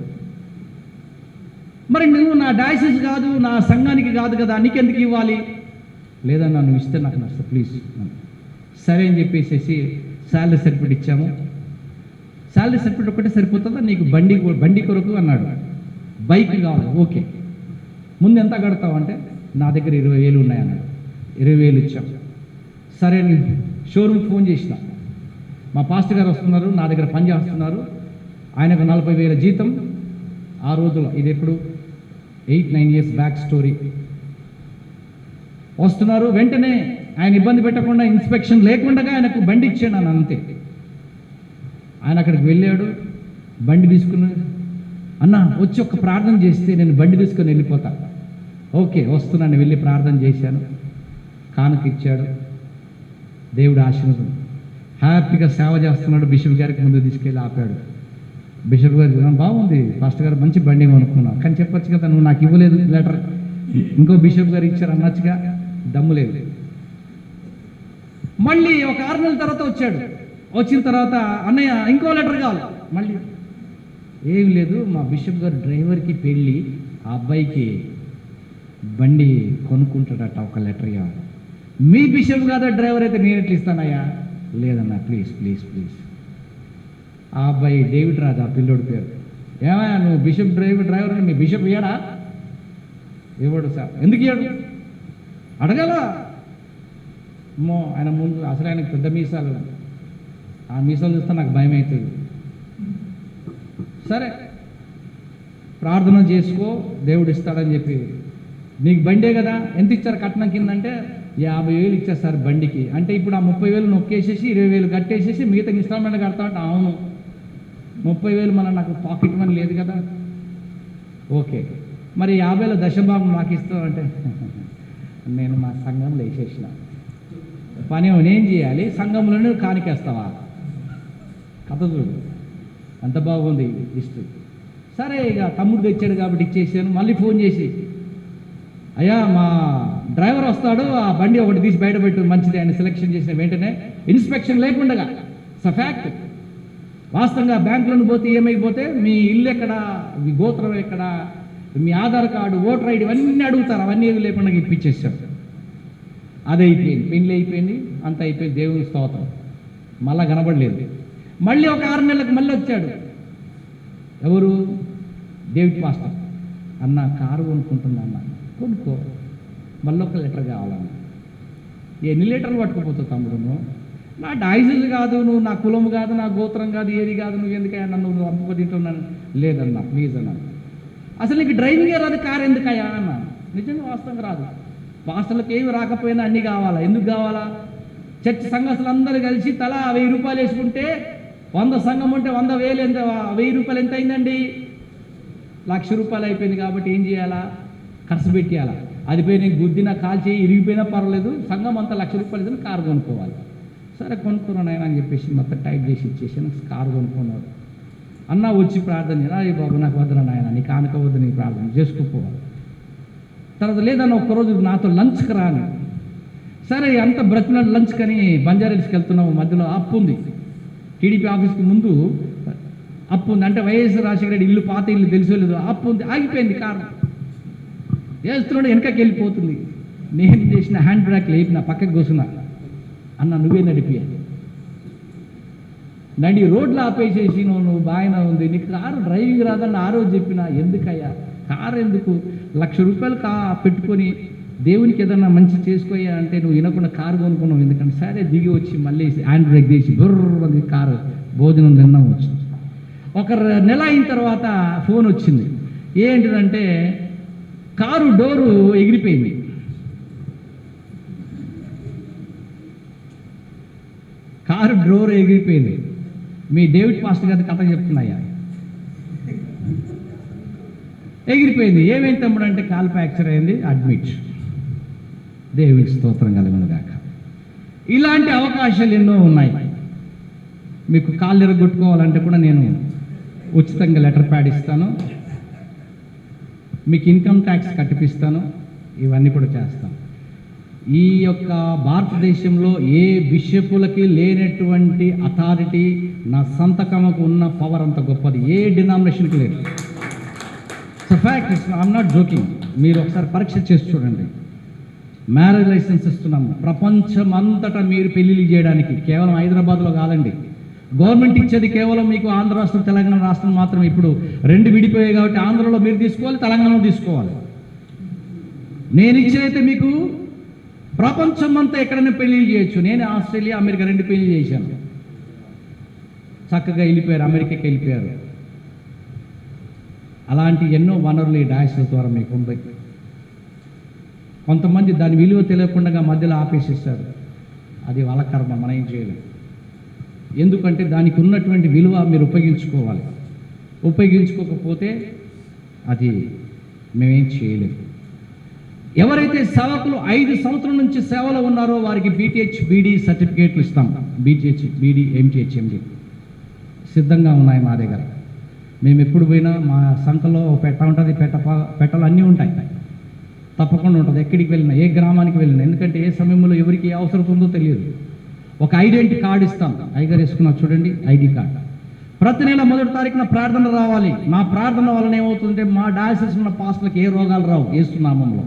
మరి నువ్వు నా డయాసిస్ కాదు, నా సంఘానికి కాదు కదా, నీకెందుకు ఇవ్వాలి? లేదన్నా నువ్వు ఇస్తే నాకు నష్టం, ప్లీజ్. సరే అని చెప్పేసి శాలరీ సర్టిఫికేట్ ఇచ్చాము. శాలరీ సర్టిఫికేట్ ఒక్కటే సరిపోతుందా నీకు? బండి కొరకు అన్నాడు. బైక్ కావాలి, ఓకే. ముందు ఎంత కడతావు అంటే నా దగ్గర 20,000 ఉన్నాయన్నాడు. 20,000 ఇచ్చాం. సరే నేను షోరూమ్కి ఫోన్ చేసిన, మా పాస్టర్ గారు వస్తున్నారు, నా దగ్గర పని చేస్తున్నారు, ఆయనకు 40,000 జీతం ఆ రోజులో. ఇది ఎప్పుడు 8-9 ఇయర్స్ బ్యాక్ స్టోరీ. వస్తున్నారు, వెంటనే ఆయన ఇబ్బంది పెట్టకుండా, ఇన్స్పెక్షన్ లేకుండా ఆయనకు బండి ఇచ్చాను అని అంతే. ఆయన అక్కడికి వెళ్ళాడు, బండి తీసుకుని, అన్న వచ్చి ఒక ప్రార్థన చేస్తే నేను బండి తీసుకొని వెళ్ళిపోతా. ఓకే వస్తున్నాను, వెళ్ళి ప్రార్థన చేశాను, కానుక ఇచ్చాడు. దేవుడు ఆశీర్వాదం, హ్యాపీగా సేవ చేస్తున్నాడు. బిషప్ గారికి ముందు తీసుకెళ్ళి ఆపాడు. బిషప్ గారు బాగుంది పాస్టర్ గారు, మంచి బండి కొనుక్కున్నావు, కానీ చెప్పొచ్చు కదా నువ్వు నాకు ఇవ్వలేదు లెటర్, ఇంకో బిషప్ గారు ఇచ్చారు అన్నచ్చుగా. దమ్ము లేదు. మళ్ళీ ఒక 6 నెలల తర్వాత వచ్చాడు. వచ్చిన తర్వాత అన్నయ్య ఇంకో లెటర్ కావాలి. మళ్ళీ ఏం లేదు, మా బిషప్ గారు డ్రైవర్కి పెళ్ళి, ఆ అబ్బాయికి బండి కొనుక్కుంటాడట, ఒక లెటర్ ఇవ్వాలి. మీ బిషప్ గారు డ్రైవర్ అయితే నేను ఎట్లా ఇస్తానయ్యా? లేదన్నా ప్లీజ్ ప్లీజ్ ప్లీజ్. ఆ అబ్బాయి డేవిడ్ రాజు, ఆ పిల్లోడి పేరు. ఏమయ్యా నువ్వు బిషప్ డ్రైవర్ అని మీ బిషప్ ఇయ్యాడా? ఇవ్వడు సార్. ఎందుకు ఇయ్యాడు? అడగాల. ఆయన ముందు అసలు ఆయనకు పెద్ద మీసాలు, ఆ మీసాలు చూస్తే నాకు భయం అవుతుంది. సరే ప్రార్థన చేసుకో, దేవుడు ఇస్తాడని చెప్పి. నీకు బండే కదా, ఎంత ఇచ్చారు కట్నం కిందంటే 50,000 ఇచ్చారు సార్ బండికి. అంటే ఇప్పుడు ఆ 30,000 నొక్కేసేసి 20,000 కట్టేసేసి మిగతా ఇన్స్టాల్మెంట్ కడతా అంటే, అవును 30,000 మన నాకు పాకెట్ మనీ లేదు కదా. ఓకే మరి 50లో దశభాగం నాకు ఇస్తావు అంటే నేను మా సంఘంలో వేసేసిన పని నేనేం చేయాలి, సంఘంలోనే కానికేస్తావా? కథ చూడు ఎంత బాగుంది లిస్టు. సరే ఇక తమ్ముడు తెచ్చాడు కాబట్టి ఇచ్చేసాను. మళ్ళీ ఫోన్ చేసి, అయ్యా మా డ్రైవర్ వస్తాడు, ఆ బండి ఒకటి తీసి బయటపెట్టు, మంచిది ఆయన సెలెక్షన్ చేసిన వెంటనే ఇన్స్పెక్షన్ లేకుండా ఫ్యాక్ట్. వాస్తవంగా బ్యాంకులను పోతే ఏమైపోతే మీ ఇల్లు ఎక్కడ, మీ గోత్రం ఎక్కడ, మీ ఆధార్ కార్డు, ఓటర్ ఐడి ఇవన్నీ అడుగుతారు. అవన్నీ ఏమి లేకుండా ఇప్పించేసారు. అది అయిపోయింది, పెళ్ళి అయిపోయింది, అంత అయిపోయింది. దేవుని స్తోత్రం. మళ్ళా కనబడలేదు. మళ్ళీ ఒక 6 నెలలకు మళ్ళీ వచ్చాడు. ఎవరు? David pastor. అన్న కారు కొనుక్కుంటున్నా అన్న. కొనుక్కో, మళ్ళీ ఒక లీటర్ కావాలన్న. ఎన్ని లీటర్లు పట్టుకుపోతావు తమ్ముడు? నా డైజెస్ కాదు, నువ్వు నా కులం కాదు, నా గోత్రం కాదు, ఏది కాదు, నువ్వు ఎందుకయ్యా నన్ను అమ్ముకు తింటున్నాను? లేదన్నా ప్లీజ్ అన్నాను. అసలు నీకు డ్రైవింగే రాదు, కారు ఎందుకయ్యా అన్న. నిజంగా వాస్తవంగా రాదు. పాస్టర్లకు ఏమి రాకపోయినా అన్నీ కావాలా? ఎందుకు కావాలా? చర్చ్ సంఘస్థులందరూ కలిసి తలా 1000 రూపాయలు వేసుకుంటే 100 సంఘం ఉంటే 100,000 ఎంత, 1000 రూపాయలు ఎంత అయిందండి? 1,00,000 రూపాయలు అయిపోయింది. కాబట్టి ఏం చేయాలా? ఖర్చు పెట్టేయాలా. అది పోయి నేను గుద్దినా కాల్చేయి ఇరిగిపోయినా పర్వాలేదు, సంఘం అంతా 1,00,000 రూపాయలు ఇద్దరు కారు కొనుక్కోవాలి. సరే కొనుక్కున్నాను ఆయన అని చెప్పేసి మొత్తం టైప్ చేసి ఇచ్చేసాను. కారు కొనుక్కున్నాడు. అన్న వచ్చి ప్రార్థన చేయాలి. అయ్యి బాబు నాకు వద్దురా నాయన, నీకు ఆనుకోవద్దు, నీకు ప్రార్థన చేసుకోవాలి. తర్వాత లేదన్న ఒక్కరోజు నాతో లంచ్కి రాని. సరే అంత బ్రతికినట్టు లంచ్ కని బంజారాహిల్స్కి వెళ్తున్నాము. మధ్యలో అప్పు ఉంది. టీడీపీ ఆఫీస్కి ముందు అప్పు ఉంది. అంటే వైఎస్ రాజశేఖర రెడ్డి ఇల్లు, పాత ఇల్లు తెలుసో లేదు, అప్పు ఉంది. ఆగిపోయింది కారు. వేస్తున్నాడు, వెనకకి వెళ్ళిపోతుంది. నేను చేసిన హ్యాండ్ బ్రేక్ లేపి నా పక్కకి కూర్చున్నా. అన్న నువ్వే నడిపియాలి. నడి రోడ్లు ఆపేసేసి నువ్వు బాగానే ఉంది, నీకు కారు డ్రైవింగ్ రాదని ఆ రోజు చెప్పిన. ఎందుకయ్యా కారు ఎందుకు? 1,00,000 రూపాయలు పెట్టుకొని దేవునికి ఏదన్నా మంచి చేసుకోయా అంటే నువ్వు వినకుండా కారు కొనుక్కున్నావు. ఎందుకంటే సరే దిగి వచ్చి మళ్ళీ హ్యాండ్ బ్రేక్ చేసి బుర్రది కారు భోజనం తిన్నాం వచ్చింది. ఒక నెల అయిన తర్వాత ఫోన్ వచ్చింది. ఏంటిదంటే కారు డోరు ఎగిరిపోయింది. కారు డోర్ ఎగిరిపోయింది. మీ డేవిడ్ పాస్టర్ గారి కథ చెప్తున్నాయా? ఎగిరిపోయింది. ఏమైంది తమ్ముడు అంటే కాలు ఫ్రాక్చర్ అయింది, అడ్మిట్. దేవుడికి స్తోత్రం కలుగునుగాక. ఇలాంటి అవకాశాలు ఎన్నో ఉన్నాయి. మీకు కాళ్ళు ఎరగొట్టుకోవాలంటే కూడా నేను ఉచితంగా లెటర్ ప్యాడ్ ఇస్తాను, మీకు ఇన్కమ్ ట్యాక్స్ కట్టిపిస్తాను, ఇవన్నీ కూడా చేస్తాను. ఈ యొక్క భారతదేశంలో ఏ బిషపులకి లేనటువంటి అథారిటీ నా సంతకముకు ఉన్న పవర్ అంత గొప్పది. ఏ డినామినేషన్కి లేదు. So fact, I'm not joking. మీరు ఒకసారి పరీక్ష చేసి చూడండి. మ్యారేజ్ లైసెన్స్ ఇస్తున్నాము ప్రపంచం అంతటా మీరు పెళ్లిళ్ళు చేయడానికి. కేవలం హైదరాబాద్లో కాదండి. గవర్నమెంట్ ఇచ్చేది కేవలం మీకు ఆంధ్ర రాష్ట్రం, తెలంగాణ రాష్ట్రం మాత్రమే. ఇప్పుడు 2 విడిపోయాయి కాబట్టి ఆంధ్రలో మీరు తీసుకోవాలి, తెలంగాణలో తీసుకోవాలి. నేను ఇచ్చేదైతే మీకు ప్రపంచం అంతా ఎక్కడైనా పెళ్లిళ్ళు చేయొచ్చు. నేను ఆస్ట్రేలియా, అమెరికా 2 పెళ్లి చేశాను. చక్కగా వెళ్ళిపోయారు, అమెరికాకి వెళ్ళిపోయారు. అలాంటి ఎన్నో వనరులు ఈ డయాసిస్ ద్వారా మీకు ఉంది. కొంతమంది దాని విలువ తెలియకుండా మధ్యలో ఆపేసేస్తారు. అది వాళ్ళ కర్మ, మనం ఏం చేయలేం. ఎందుకంటే దానికి ఉన్నటువంటి విలువ మీరు ఉపయోగించుకోవాలి. ఉపయోగించుకోకపోతే అది మేమేం చేయలేము. ఎవరైతే సేవకులు 5 సంవత్సరాల నుంచి సేవలో ఉన్నారో వారికి బీటీహెచ్, బీడీ సర్టిఫికేట్లు ఇస్తాం. బీటీహెచ్, బీడీ, ఎంటీహెచ్, ఎండి సిద్ధంగా ఉన్నాయి మా దగ్గర. మేము ఎప్పుడు పోయినా మా సంఖలో పెట్ట ఉంటుంది, పెట్టలు అన్నీ ఉంటాయి, తప్పకుండా ఉంటుంది. ఎక్కడికి వెళ్ళినా, ఏ గ్రామానికి వెళ్ళినా. ఎందుకంటే ఏ సమయంలో ఎవరికి ఏ అవసరం ఉందో తెలియదు. ఒక ఐడెంటిటీ కార్డు ఇస్తాం. ఐగారు వేసుకున్నారు చూడండి, ఐడి కార్డు. ప్రతి నెల 1వ తారీఖున ప్రార్థన రావాలి. మా ప్రార్థన వలన ఏమవుతుందంటే మా డయాసిస్ ఉన్న పాస్టర్లకు ఏ రోగాలు రావు. యేసునామములో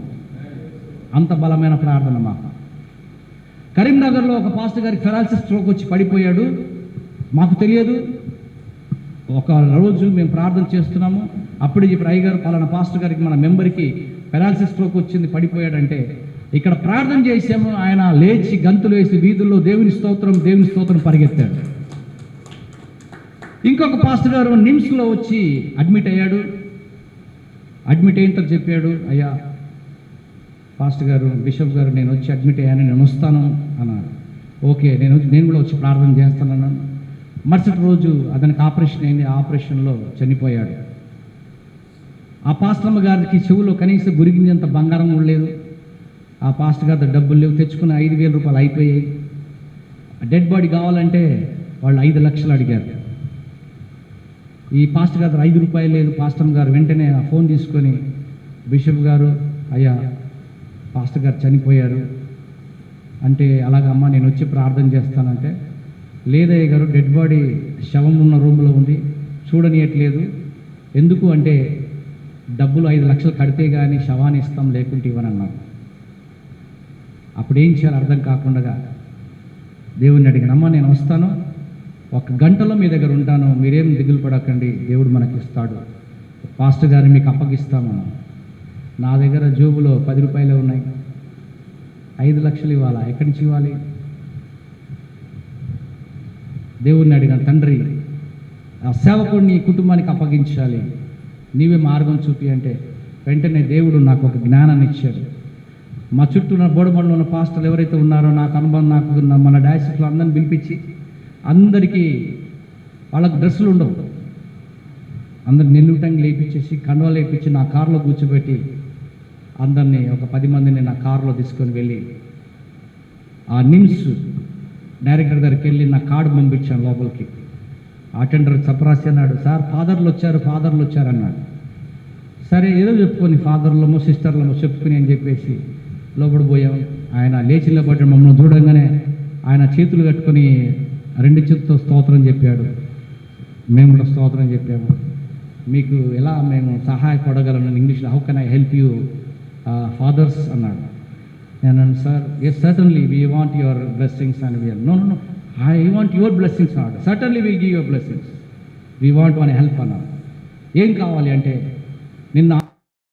అంత బలమైన ప్రార్థన మాకు. కరీంనగర్లో ఒక పాస్టర్ గారికి ఫెరాలసిస్ స్ట్రోక్ వచ్చి పడిపోయాడు. మాకు తెలియదు. ఒక రోజు మేము ప్రార్థన చేస్తున్నాము. అప్పుడు ఇప్పుడు అయ్యగారు పలానా పాస్టర్ గారికి, మన మెంబర్కి ఫెరాలసిస్ స్ట్రోక్ వచ్చింది, పడిపోయాడంటే ఇక్కడ ప్రార్థన చేసాము. ఆయన లేచి గంతులు వేసి వీధుల్లో దేవుని స్తోత్రం, దేవుని స్తోత్రం పరిగెత్తాడు. ఇంకొక పాస్టర్ గారు నిమ్స్లో వచ్చి అడ్మిట్ అయ్యాడు. అడ్మిట్ అయిన తర్వాత చెప్పాడు, అయ్యా పాస్టర్ గారు, బిషప్ గారు, నేను వచ్చి అడ్మిట్ అయ్యాను, నేను వస్తాను అన్నాడు. ఓకే, నేను కూడా వచ్చి ప్రార్థన చేస్తానన్నాను. మరుసటి రోజు అతనికి ఆపరేషన్ అయింది. ఆపరేషన్లో చనిపోయాడు. ఆ పాస్టమ్మ గారికి చెవులో కనీసం గురిగించేంత బంగారం కూడా లేదు. ఆ పాస్టర్ గారి దగ్గర డబ్బులు లేవు, తెచ్చుకున్న 5,000 రూపాయలు అయిపోయాయి. డెడ్ బాడీ కావాలంటే వాళ్ళు 5 లక్షలు అడిగారు. ఈ పాస్టర్ గారు 5 రూపాయలు లేదు. పాస్టర్ గారు వెంటనే ఆ ఫోన్ తీసుకొని, బిషప్ గారు, అయ్యా పాస్టర్ గారు చనిపోయారు అంటే, అలాగమ్మా నేను వచ్చి ప్రార్థన చేస్తానంటే, లేదయ్య గారు డెడ్ బాడీ శవం ఉన్న రూమ్లో ఉంది, చూడనీయట్లేదు. ఎందుకు అంటే డబ్బులు 5 లక్షలు కడితే కానీ శవాన్ని ఇస్తాం, లేకుంటే ఇవ్వనన్నారు. అప్పుడు ఏం చేయాలో అర్థం కాకుండా దేవుడిని అడిగినమ్మా నేను వస్తాను, 1 గంటలో మీ దగ్గర ఉంటాను, మీరేం దిగులు పడకండి, దేవుడు మనకి ఇస్తాడు, పాస్టర్ గారిని మీకు అప్పగిస్తామన్నా. నా దగ్గర జోబులో 10 రూపాయలే ఉన్నాయి, 5 లక్షలు ఇవ్వాలా, ఎక్కడి నుంచి ఇవ్వాలి? దేవుడిని అడిగాను, తండ్రి ఆ సేవకుడిని కుటుంబానికి అప్పగించాలి, నీవే మార్గం చూపి అంటే, వెంటనే దేవుడు నాకు ఒక జ్ఞానాన్ని ఇచ్చాడు. మా చుట్టూ ఉన్న బోడబండ్లో ఉన్న పాస్టర్లు ఎవరైతే ఉన్నారో నాకు అనుభవం, నాకు మన డయాసిస్లో అందరిని పిలిపించి, అందరికీ వాళ్ళకు డ్రెస్సులు ఉండవు, అందరు నెల్లుటంగి లేపించేసి కండువాలు లేపించి నా కారులో కూర్చోబెట్టి అందరినీ ఒక 10 మందిని నా కారులో తీసుకొని వెళ్ళి ఆ నిమ్స్ డైరెక్టర్ దగ్గరికి వెళ్ళి నా కార్డు పంపించాను లోపలికి. అటెండర్ చపరాసి అన్నాడు, సార్ ఫాదర్లు వచ్చారు అన్నాడు. సరే ఏదో చెప్పుకొని ఫాదర్లమో సిస్టర్లమో చెప్పుకుని అని చెప్పేసి లోపల పోయాం. ఆయన లేచి నిలబడ్డాడు, మమ్మల్ని చూడంగానే ఆయన చేతులు కట్టుకొని 2 చేతులతో స్తోత్రం చెప్పాడు. మేము కూడా స్తోత్రం చెప్పాము. మీకు ఎలా మేము సహాయపడగలను ఇంగ్లీష్లో, how can I help you fathers అన్నాడు. నేను sir yes certainly we want your blessings and we are no I want your blessings అన్నాడు. Certainly will give your blessings, we want one help అన్నాడు. ఏం కావాలి అంటే, నిన్న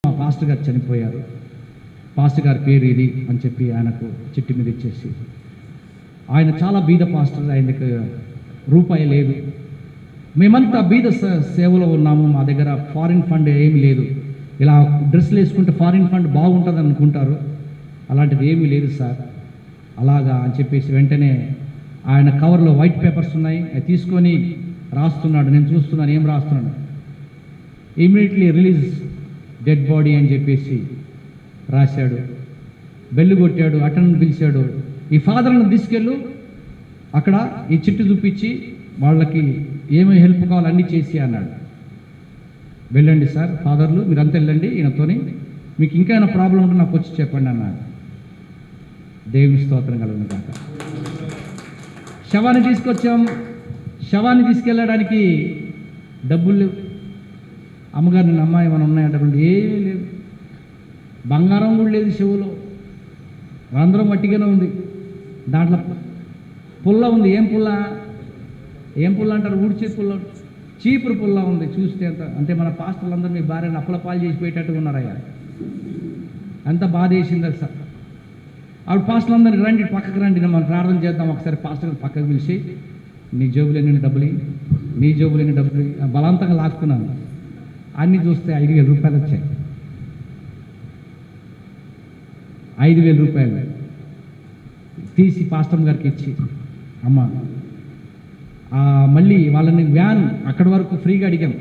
మా పాస్టర్ గారు చనిపోయారు, పాస్టర్ గారి పేరు ఇది అని చెప్పి ఆయనకు చిట్టి మీద ఇచ్చేసి, ఆయన చాలా బీద పాస్టర్, ఆయనకు రూపాయి లేదు, మేమంతా బీద సేవలో ఉన్నాము, మా దగ్గర ఫారిన్ ఫండ్ ఏమీ లేదు, ఇలా డ్రెస్సులు వేసుకుంటే ఫారిన్ ఫండ్ బాగుంటుంది అనుకుంటారు, అలాంటిది ఏమీ లేదు సార్ అలాగా అని చెప్పేసి వెంటనే ఆయన కవర్లో వైట్ పేపర్స్ ఉన్నాయి, అవి తీసుకొని రాస్తున్నాడు. నేను చూస్తున్నాను ఏం రాస్తున్నాడు. ఇమీడియట్లీ రిలీజ్ డెడ్ బాడీ అని చెప్పేసి రాశాడు. బెల్లు కొట్టాడు, అటెండర్ పిలిచాడు, ఈ ఫాదర్ని తీసుకెళ్ళు, అక్కడ ఈ చిట్టు చూపించి వాళ్ళకి ఏమేమి హెల్ప్ కావాలో అన్నీ చేసి అన్నాడు. వెళ్ళండి సార్ ఫాదర్లు, మీరంతా వెళ్ళండి ఈయనతోని, మీకు ఇంకా ఏమైనా ప్రాబ్లం ఉంటే నాకు వచ్చి చెప్పండి అన్నాడు. దేవుని స్తోత్రం కలుగును కాక. శవాన్ని తీసుకొచ్చాం. శవాన్ని తీసుకెళ్ళడానికి డబ్బులు లేవు. అమ్మగారు నిన్న అమ్మాయి ఏమైనా ఉన్నాయంటే ఏమీ లేవు, బంగారం కూడా లేదు చెవులో, రంధ్రం మట్టిగానే ఉంది, దాంట్లో పుల్ల ఉంది. ఏం పుల్ల అంటారు, ఊడ్చే పుల్ల, చీపురు పుల్ల ఉంది. చూస్తే అంటే మన పాస్టర్లందరూ మీ భార్యను అప్పుల పాలు చేసి పెట్టేట్టుగా ఉన్నారయ్యా, అంత బాధ వేసింది సార్. ఆవిడ పాస్టర్లందరూ రండి, పక్కకు రండి, మనం ప్రార్థన చేద్దాం. ఒకసారి పాస్టర్ పక్కకు పిలిచి, నీ జోబులు ఎన్ని డబ్బులు, నీ జోబులు ఎన్ని డబ్బులు, బలవంతంగా లాక్కున్నాను. అన్నీ చూస్తే 5,000 రూపాయలు వచ్చాయి. 5,000 రూపాయలు తీసి పాస్టర్ గారికి ఇచ్చి, అమ్మ మళ్ళీ వాళ్ళని వ్యాన్ అక్కడి వరకు ఫ్రీగా అడిగాం,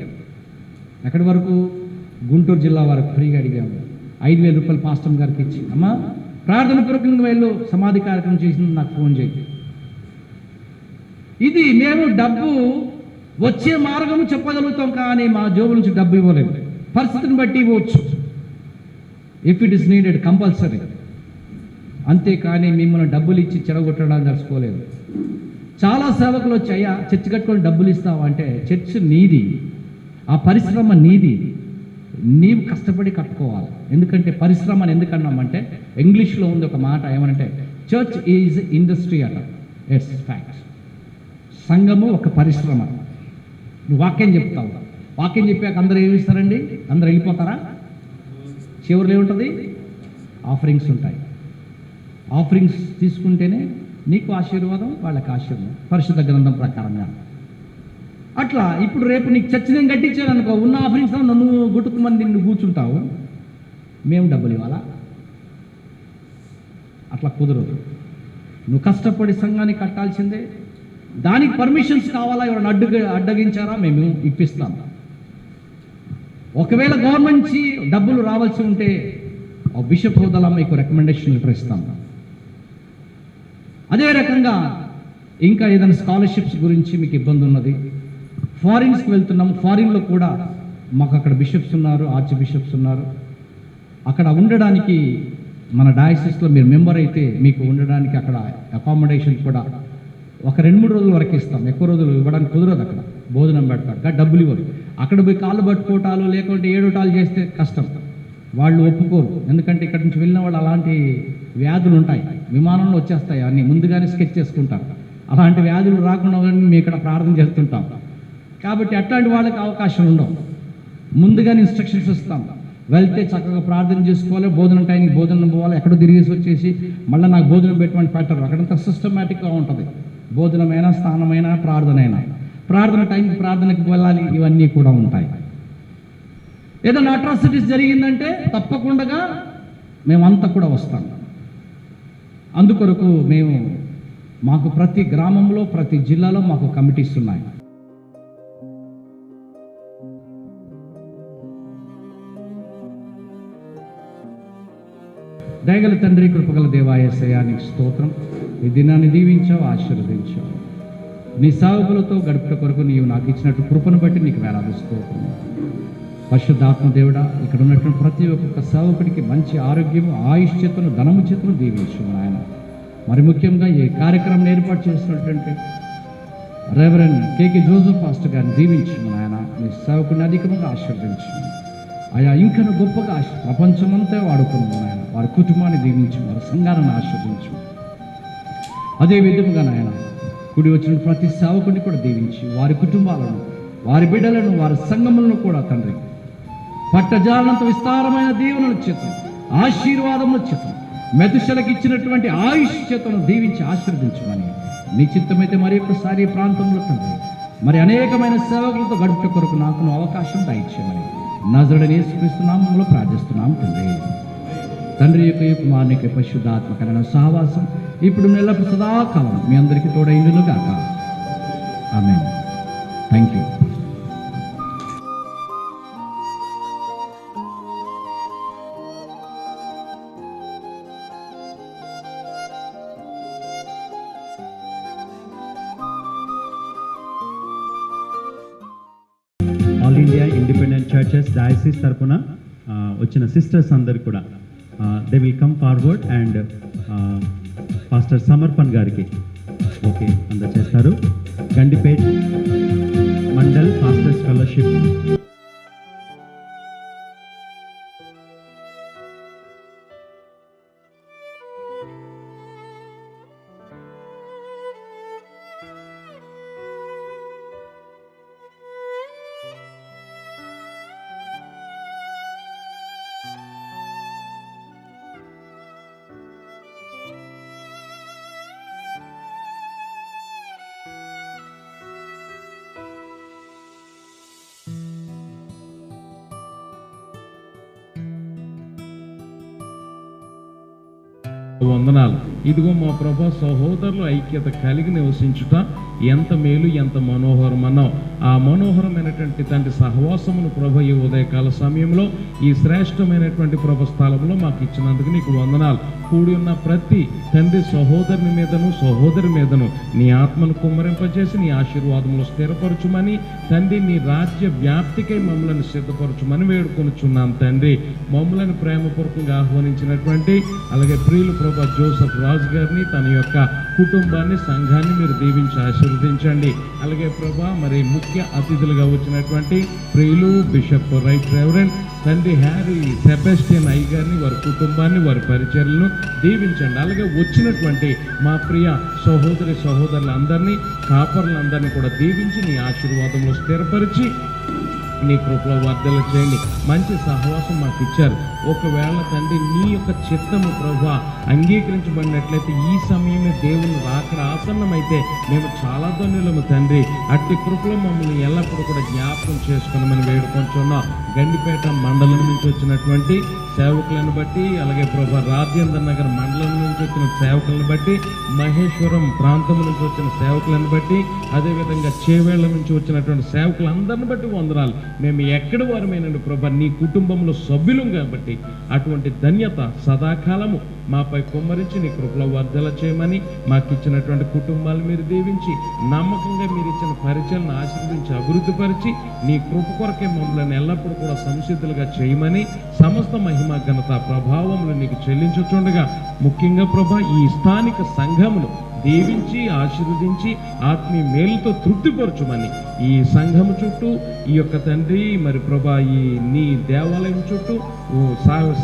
ఎక్కడి వరకు గుంటూరు జిల్లా వరకు ఫ్రీగా అడిగాము. 5,000 రూపాయలు పాస్టర్ గారికి ఇచ్చి, అమ్మ ప్రార్థన పూర్వకంగా వెళ్ళు, సమాధి కార్యక్రమం చేసిన నాకు ఫోన్ చేయి. ఇది మేము డబ్బు వచ్చే మార్గం చెప్పగలుగుతాం, కానీ మా జోబు నుంచి డబ్బు ఇవ్వలేదు. పరిస్థితిని బట్టి ఇవ్వచ్చు, if it is needed compulsory. అంతేకాని మిమ్మల్ని డబ్బులు ఇచ్చి చెడగొట్టడానికి తెలుసుకోలేదు. చాలా సేవకులు వచ్చి, అయ్యా చర్చి కట్టుకొని డబ్బులు ఇస్తావా అంటే, చర్చ్ నీది, ఆ పరిశ్రమ నీది, నీవు కష్టపడి కట్టుకోవాలి. ఎందుకంటే పరిశ్రమ అని ఎందుకు అన్నామంటే, ఇంగ్లీష్లో ఉంది ఒక మాట ఏమనంటే, చర్చ్ ఈజ్ ఇండస్ట్రీ అట. Yes fact. సంఘము ఒక పరిశ్రమ. నువ్వు వాక్యం చెప్తావు, వాక్యం చెప్పాక అందరూ ఏమి ఇస్తారండి, అందరూ వెళ్ళిపోతారా? చివరిలో ఏముంటుంది? ఆఫరింగ్స్ ఉంటాయి. ఆఫరింగ్స్ తీసుకుంటేనే నీకు ఆశీర్వాదం, వాళ్ళకి ఆశీర్వాదం, పరిశుద్ధ గ్రంథం ప్రకారంగా. అట్లా ఇప్పుడు రేపు నీకు చర్చ్ నేను కట్టించాను అనుకో, ఉన్న ఆఫరింగ్స్ నన్ను గుట్టుకుమని నిన్ను కూర్చుంటావు, మేము డబ్బులు ఇవ్వాలా? అట్లా కుదరదు. నువ్వు కష్టపడి సంఘాన్ని కట్టాల్సిందే. దానికి పర్మిషన్స్ కావాలా? ఎవరైనా అడ్డగించారా? మేము ఇప్పిస్తాం. ఒకవేళ గవర్నమెంట్ నుంచి డబ్బులు రావాల్సి ఉంటే ఆ బిషప్ హోదాలో మీకు రికమెండేషన్ లెటర్ ఇస్తాం. అదే రకంగా ఇంకా ఏదైనా స్కాలర్షిప్స్ గురించి మీకు ఇబ్బంది ఉన్నది, ఫారిన్స్కి వెళ్తున్నాము, ఫారిన్లో కూడా మాకు అక్కడ బిషప్స్ ఉన్నారు, ఆర్చ్ బిషప్స్ ఉన్నారు, అక్కడ ఉండడానికి మన డయాసిస్లో మీరు మెంబర్ అయితే మీకు ఉండడానికి అక్కడ అకామిడేషన్ కూడా ఒక 2-3 రోజుల వరకు ఇస్తాం. ఎక్కువ రోజులు ఇవ్వడానికి కుదరదు, అక్కడ భోజనం పెడతారు కానీ డబ్బులు ఇవ్వరు. అక్కడ పోయి కాళ్ళు పట్టుకోవటాలు లేకుంటే ఏడోటాలు చేస్తే కష్టం, వాళ్ళు ఒప్పుకోరు. ఎందుకంటే ఇక్కడ నుంచి వెళ్ళిన వాళ్ళు అలాంటి వ్యాధులు ఉంటాయి, విమానంలో వచ్చేస్తాయి, అన్నీ ముందుగానే స్కెచ్ చేసుకుంటారు. అలాంటి వ్యాధులు రాకుండా మేము ఇక్కడ ప్రార్థన చేస్తుంటాం. కాబట్టి అట్లాంటి వాళ్ళకి అవకాశం ఉండవు. ముందుగానే ఇన్స్ట్రక్షన్స్ ఇస్తాం, వెళ్తే చక్కగా ప్రార్థన చేసుకోవాలి, భోజనం టైంకి భోజనం పోవాలి, ఎక్కడో తిరిగేసి వచ్చేసి మళ్ళీ నాకు భోజనం పెట్టమని పెట్టరు. అక్కడంతా సిస్టమేటిక్గా ఉంటుంది, భోజనమైనా స్నానమైనా ప్రార్థన టైంకి ప్రార్థనకి వెళ్ళాలి, ఇవన్నీ కూడా ఉంటాయి. ఏదైనా అట్రాసిటీస్ జరిగిందంటే తప్పకుండా మేమంతా కూడా వస్తాం. అందుకొరకు మాకు ప్రతి గ్రామంలో ప్రతి జిల్లాలో మాకు కమిటీస్ ఉన్నాయి. దయగల తండ్రి, కృపగల దేవా యేసయ్యా నీకు స్తోత్రం. ఈ దినాన్ని దీవించావు, ఆశీర్వదించావు. నీ సాగులతో గడుపుట కొరకు నీవు నాకు ఇచ్చినట్టు కృపను బట్టి నీకు వేలాది స్తోత్రం. పరిశుద్ధాత్మ దేవుడా, ఇక్కడ ఉన్నటువంటి ప్రతి ఒక్క సేవకుడికి మంచి ఆరోగ్యము, ఆయుష్ చేతను, ధనము చేతను దీవించు నాయన. మరి ముఖ్యంగా ఈ కార్యక్రమం ఏర్పాటు చేసినటువంటి రెవరెండ్ కేకే జోసెఫ్ పాస్టర్ గారిని దీవించు నాయన. నీ సేవకుడిని అధికంగా ఆశీర్వదించు అయా. ఇంకను గొప్పగా ప్రపంచమంతా వాడుకున్నాను నాయన. వారి కుటుంబాన్ని దీవించు, వారి సంఘాలను ఆశీర్వదించు. అదే విధముగా నాయన కూడి వచ్చిన ప్రతి సేవకుడిని కూడా దీవించి వారి కుటుంబాలను, వారి బిడ్డలను, వారి సంఘములను కూడా తండ్రి పట్టజాలంత విస్తారమైన దీవెనల చేతం, ఆశీర్వాదముల చేతం, మెతుశలకు ఇచ్చినటువంటి ఆయుష్ చేతను దీవించి ఆశీర్వదించమని నీ చిత్తమైతే మరి ఒక్కసారి ఈ ప్రాంతంలో తండ్రి మరి అనేకమైన సేవకులతో గడుపుట కొరకు నాకు అవకాశం దయచేయమని నజరుడైన యేసుక్రీస్తు నామములో ప్రార్థిస్తున్నాం తండ్రి. తండ్రి యొక్క కుమారునికి పరిశుద్ధాత్మకమైన సహవాసం ఇప్పుడు నెలప్పుడు సదాకాలం మీ అందరికీ తోడైండును గాక. Amen. Thank you. All India independent churches diocese తరఫున వచ్చిన సిస్టర్స్ అందరు కూడా they will come forward and pastor Samarpan గారికి ఓకే అందజేస్తారు. Gandipet mandal pastors fellowship. వందనాలు. ఇదిగో మా ప్రభా, సహోదరులు ఐక్యత కలిగి నివసించుట ఎంత మేలు, ఎంత మనోహరం అన్నావు. ఆ మనోహరమైనటువంటి తండ్రి సహవాసమును ప్రభ ఈ ఉదయకాల సమయంలో ఈ శ్రేష్టమైనటువంటి ప్రభ స్థలంలో మాకు ఇచ్చినందుకు నీకు వందనాలు. కూడి ఉన్న ప్రతి తండ్రి సహోదరుని మీదను సహోదరి మీదను నీ ఆత్మను కుమ్మరింపజేసి నీ ఆశీర్వాదములు స్థిరపరచుమని తండ్రి, నీ రాజ్య వ్యాప్తికై మమ్మల్ని సిద్ధపరచుమని వేడుకొనుచున్నాం తండ్రి. మమ్మల్ని ప్రేమపూర్వకంగా ఆహ్వానించినటువంటి అలాగే ప్రియులు ప్రభ జోసెఫ్ రాజు గారిని, తన యొక్క కుటుంబాన్ని, సంఘాన్ని మీరు దీవించి ఆశీర్వదించండి. అలాగే ప్రభా మరి ముఖ్య అతిథులుగా వచ్చినటువంటి ప్రియులు బిషప్ రైట్ రెవరెండ్ తండ్రి హ్యారీ సెబాస్టియన్ అయ్య గారిని, వారి కుటుంబాన్ని, వారి పరిచర్లను దీవించండి. అలాగే వచ్చినటువంటి మా ప్రియ సహోదరులందరినీ, కాపరులందరినీ కూడా దీవించి నీ ఆశీర్వాదంలో స్థిరపరిచి నీ కృపలో వర్ధలు చేయండి. మంచి సహవాసం మాకు ఇచ్చారు. ఒకవేళ తండ్రి నీ యొక్క చిత్తము ప్రభా అంగీకరించబడినట్లయితే ఈ సమయమే దేవుని రాకడ ఆసన్నమైతే మేము చాలా ధన్యులము తండ్రి. అట్టి కృపలో మమ్మల్ని ఎల్లప్పుడూ కూడా జ్ఞాపకం చేసుకున్నామని వేడుకొంచున్నాం. గండిపేట మండలం నుంచి వచ్చినటువంటి సేవకులను బట్టి, అలాగే ప్రభా రాజేంద్ర నగర్ మండలం నుంచి వచ్చిన సేవకులను బట్టి, మహేశ్వరం ప్రాంతం నుంచి వచ్చిన సేవకులను బట్టి, అదేవిధంగా చేవేళ్ల నుంచి వచ్చినటువంటి సేవకులందరిని బట్టి వందనాలు. మేము ఎక్కడి వారమేనండి ప్రభా, నీ కుటుంబంలో సభ్యులం కాబట్టి అటువంటి ధన్యత సదాకాలము మాపై కుమ్మరించి నీ కృపలో వర్ధల చేయమని, మాకు ఇచ్చినటువంటి కుటుంబాలు మీరు దీవించి, నమ్మకంగా మీరు ఇచ్చిన పరిచయాలను ఆశీర్వదించి అభివృద్ధిపరిచి, నీ కృప కొరకే మమ్మల్ని ఎల్లప్పుడూ కూడా సంసిద్ధులుగా చేయమని, సమస్త మహిమ ఘనత ప్రభావములు నీకు చెల్లించుచుండగా, ముఖ్యంగా ప్రభా ఈ స్థానిక సంఘమును దీవించి ఆశీర్వదించి ఆత్మీయ మేలుతో తృప్తిపరచుమని, ఈ సంఘము చుట్టూ ఈ యొక్క తండ్రి మరి ప్రభా ఈ నీ దేవాలయం చుట్టూ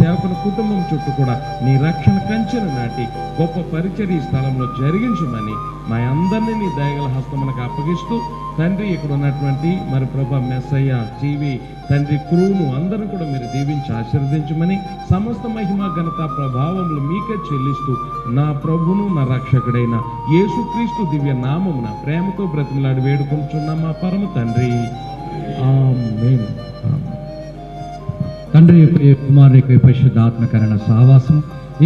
సేవకుల కుటుంబం చుట్టూ కూడా నీ రక్షణ కంచెను నాటి గొప్ప పరిచర్య ఈ స్థలంలో జరిగించమని మా అందరినీ నీ దయగల హస్తమునకు అప్పగిస్తూ తండ్రి, ఇక్కడ ఉన్నటువంటి మరి ప్రభా మెస్సయ్య టీవీ తండ్రి క్రూను అందరూ కూడా మీరు దీవించి ఆశీర్వదించమని, సమస్త మహిమ ఘనత ప్రభావములు మీకే చెల్లిస్తూ నా ప్రభును నా రక్షకుడైన యేసుక్రీస్తు దివ్య నామమున ప్రేమతో బ్రతిమలాడి వేడుకొంచున్న మా పరమ తండ్రి, ఆమేన్. తండ్రి యొక్క కుమారుని యొక్క పరిశుద్ధాత్మకరణ సహవాసం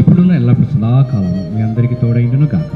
ఇప్పుడున్న ఎల్లప్పుడు సదాకాలం మీ అందరికీ తోడైండును కాక.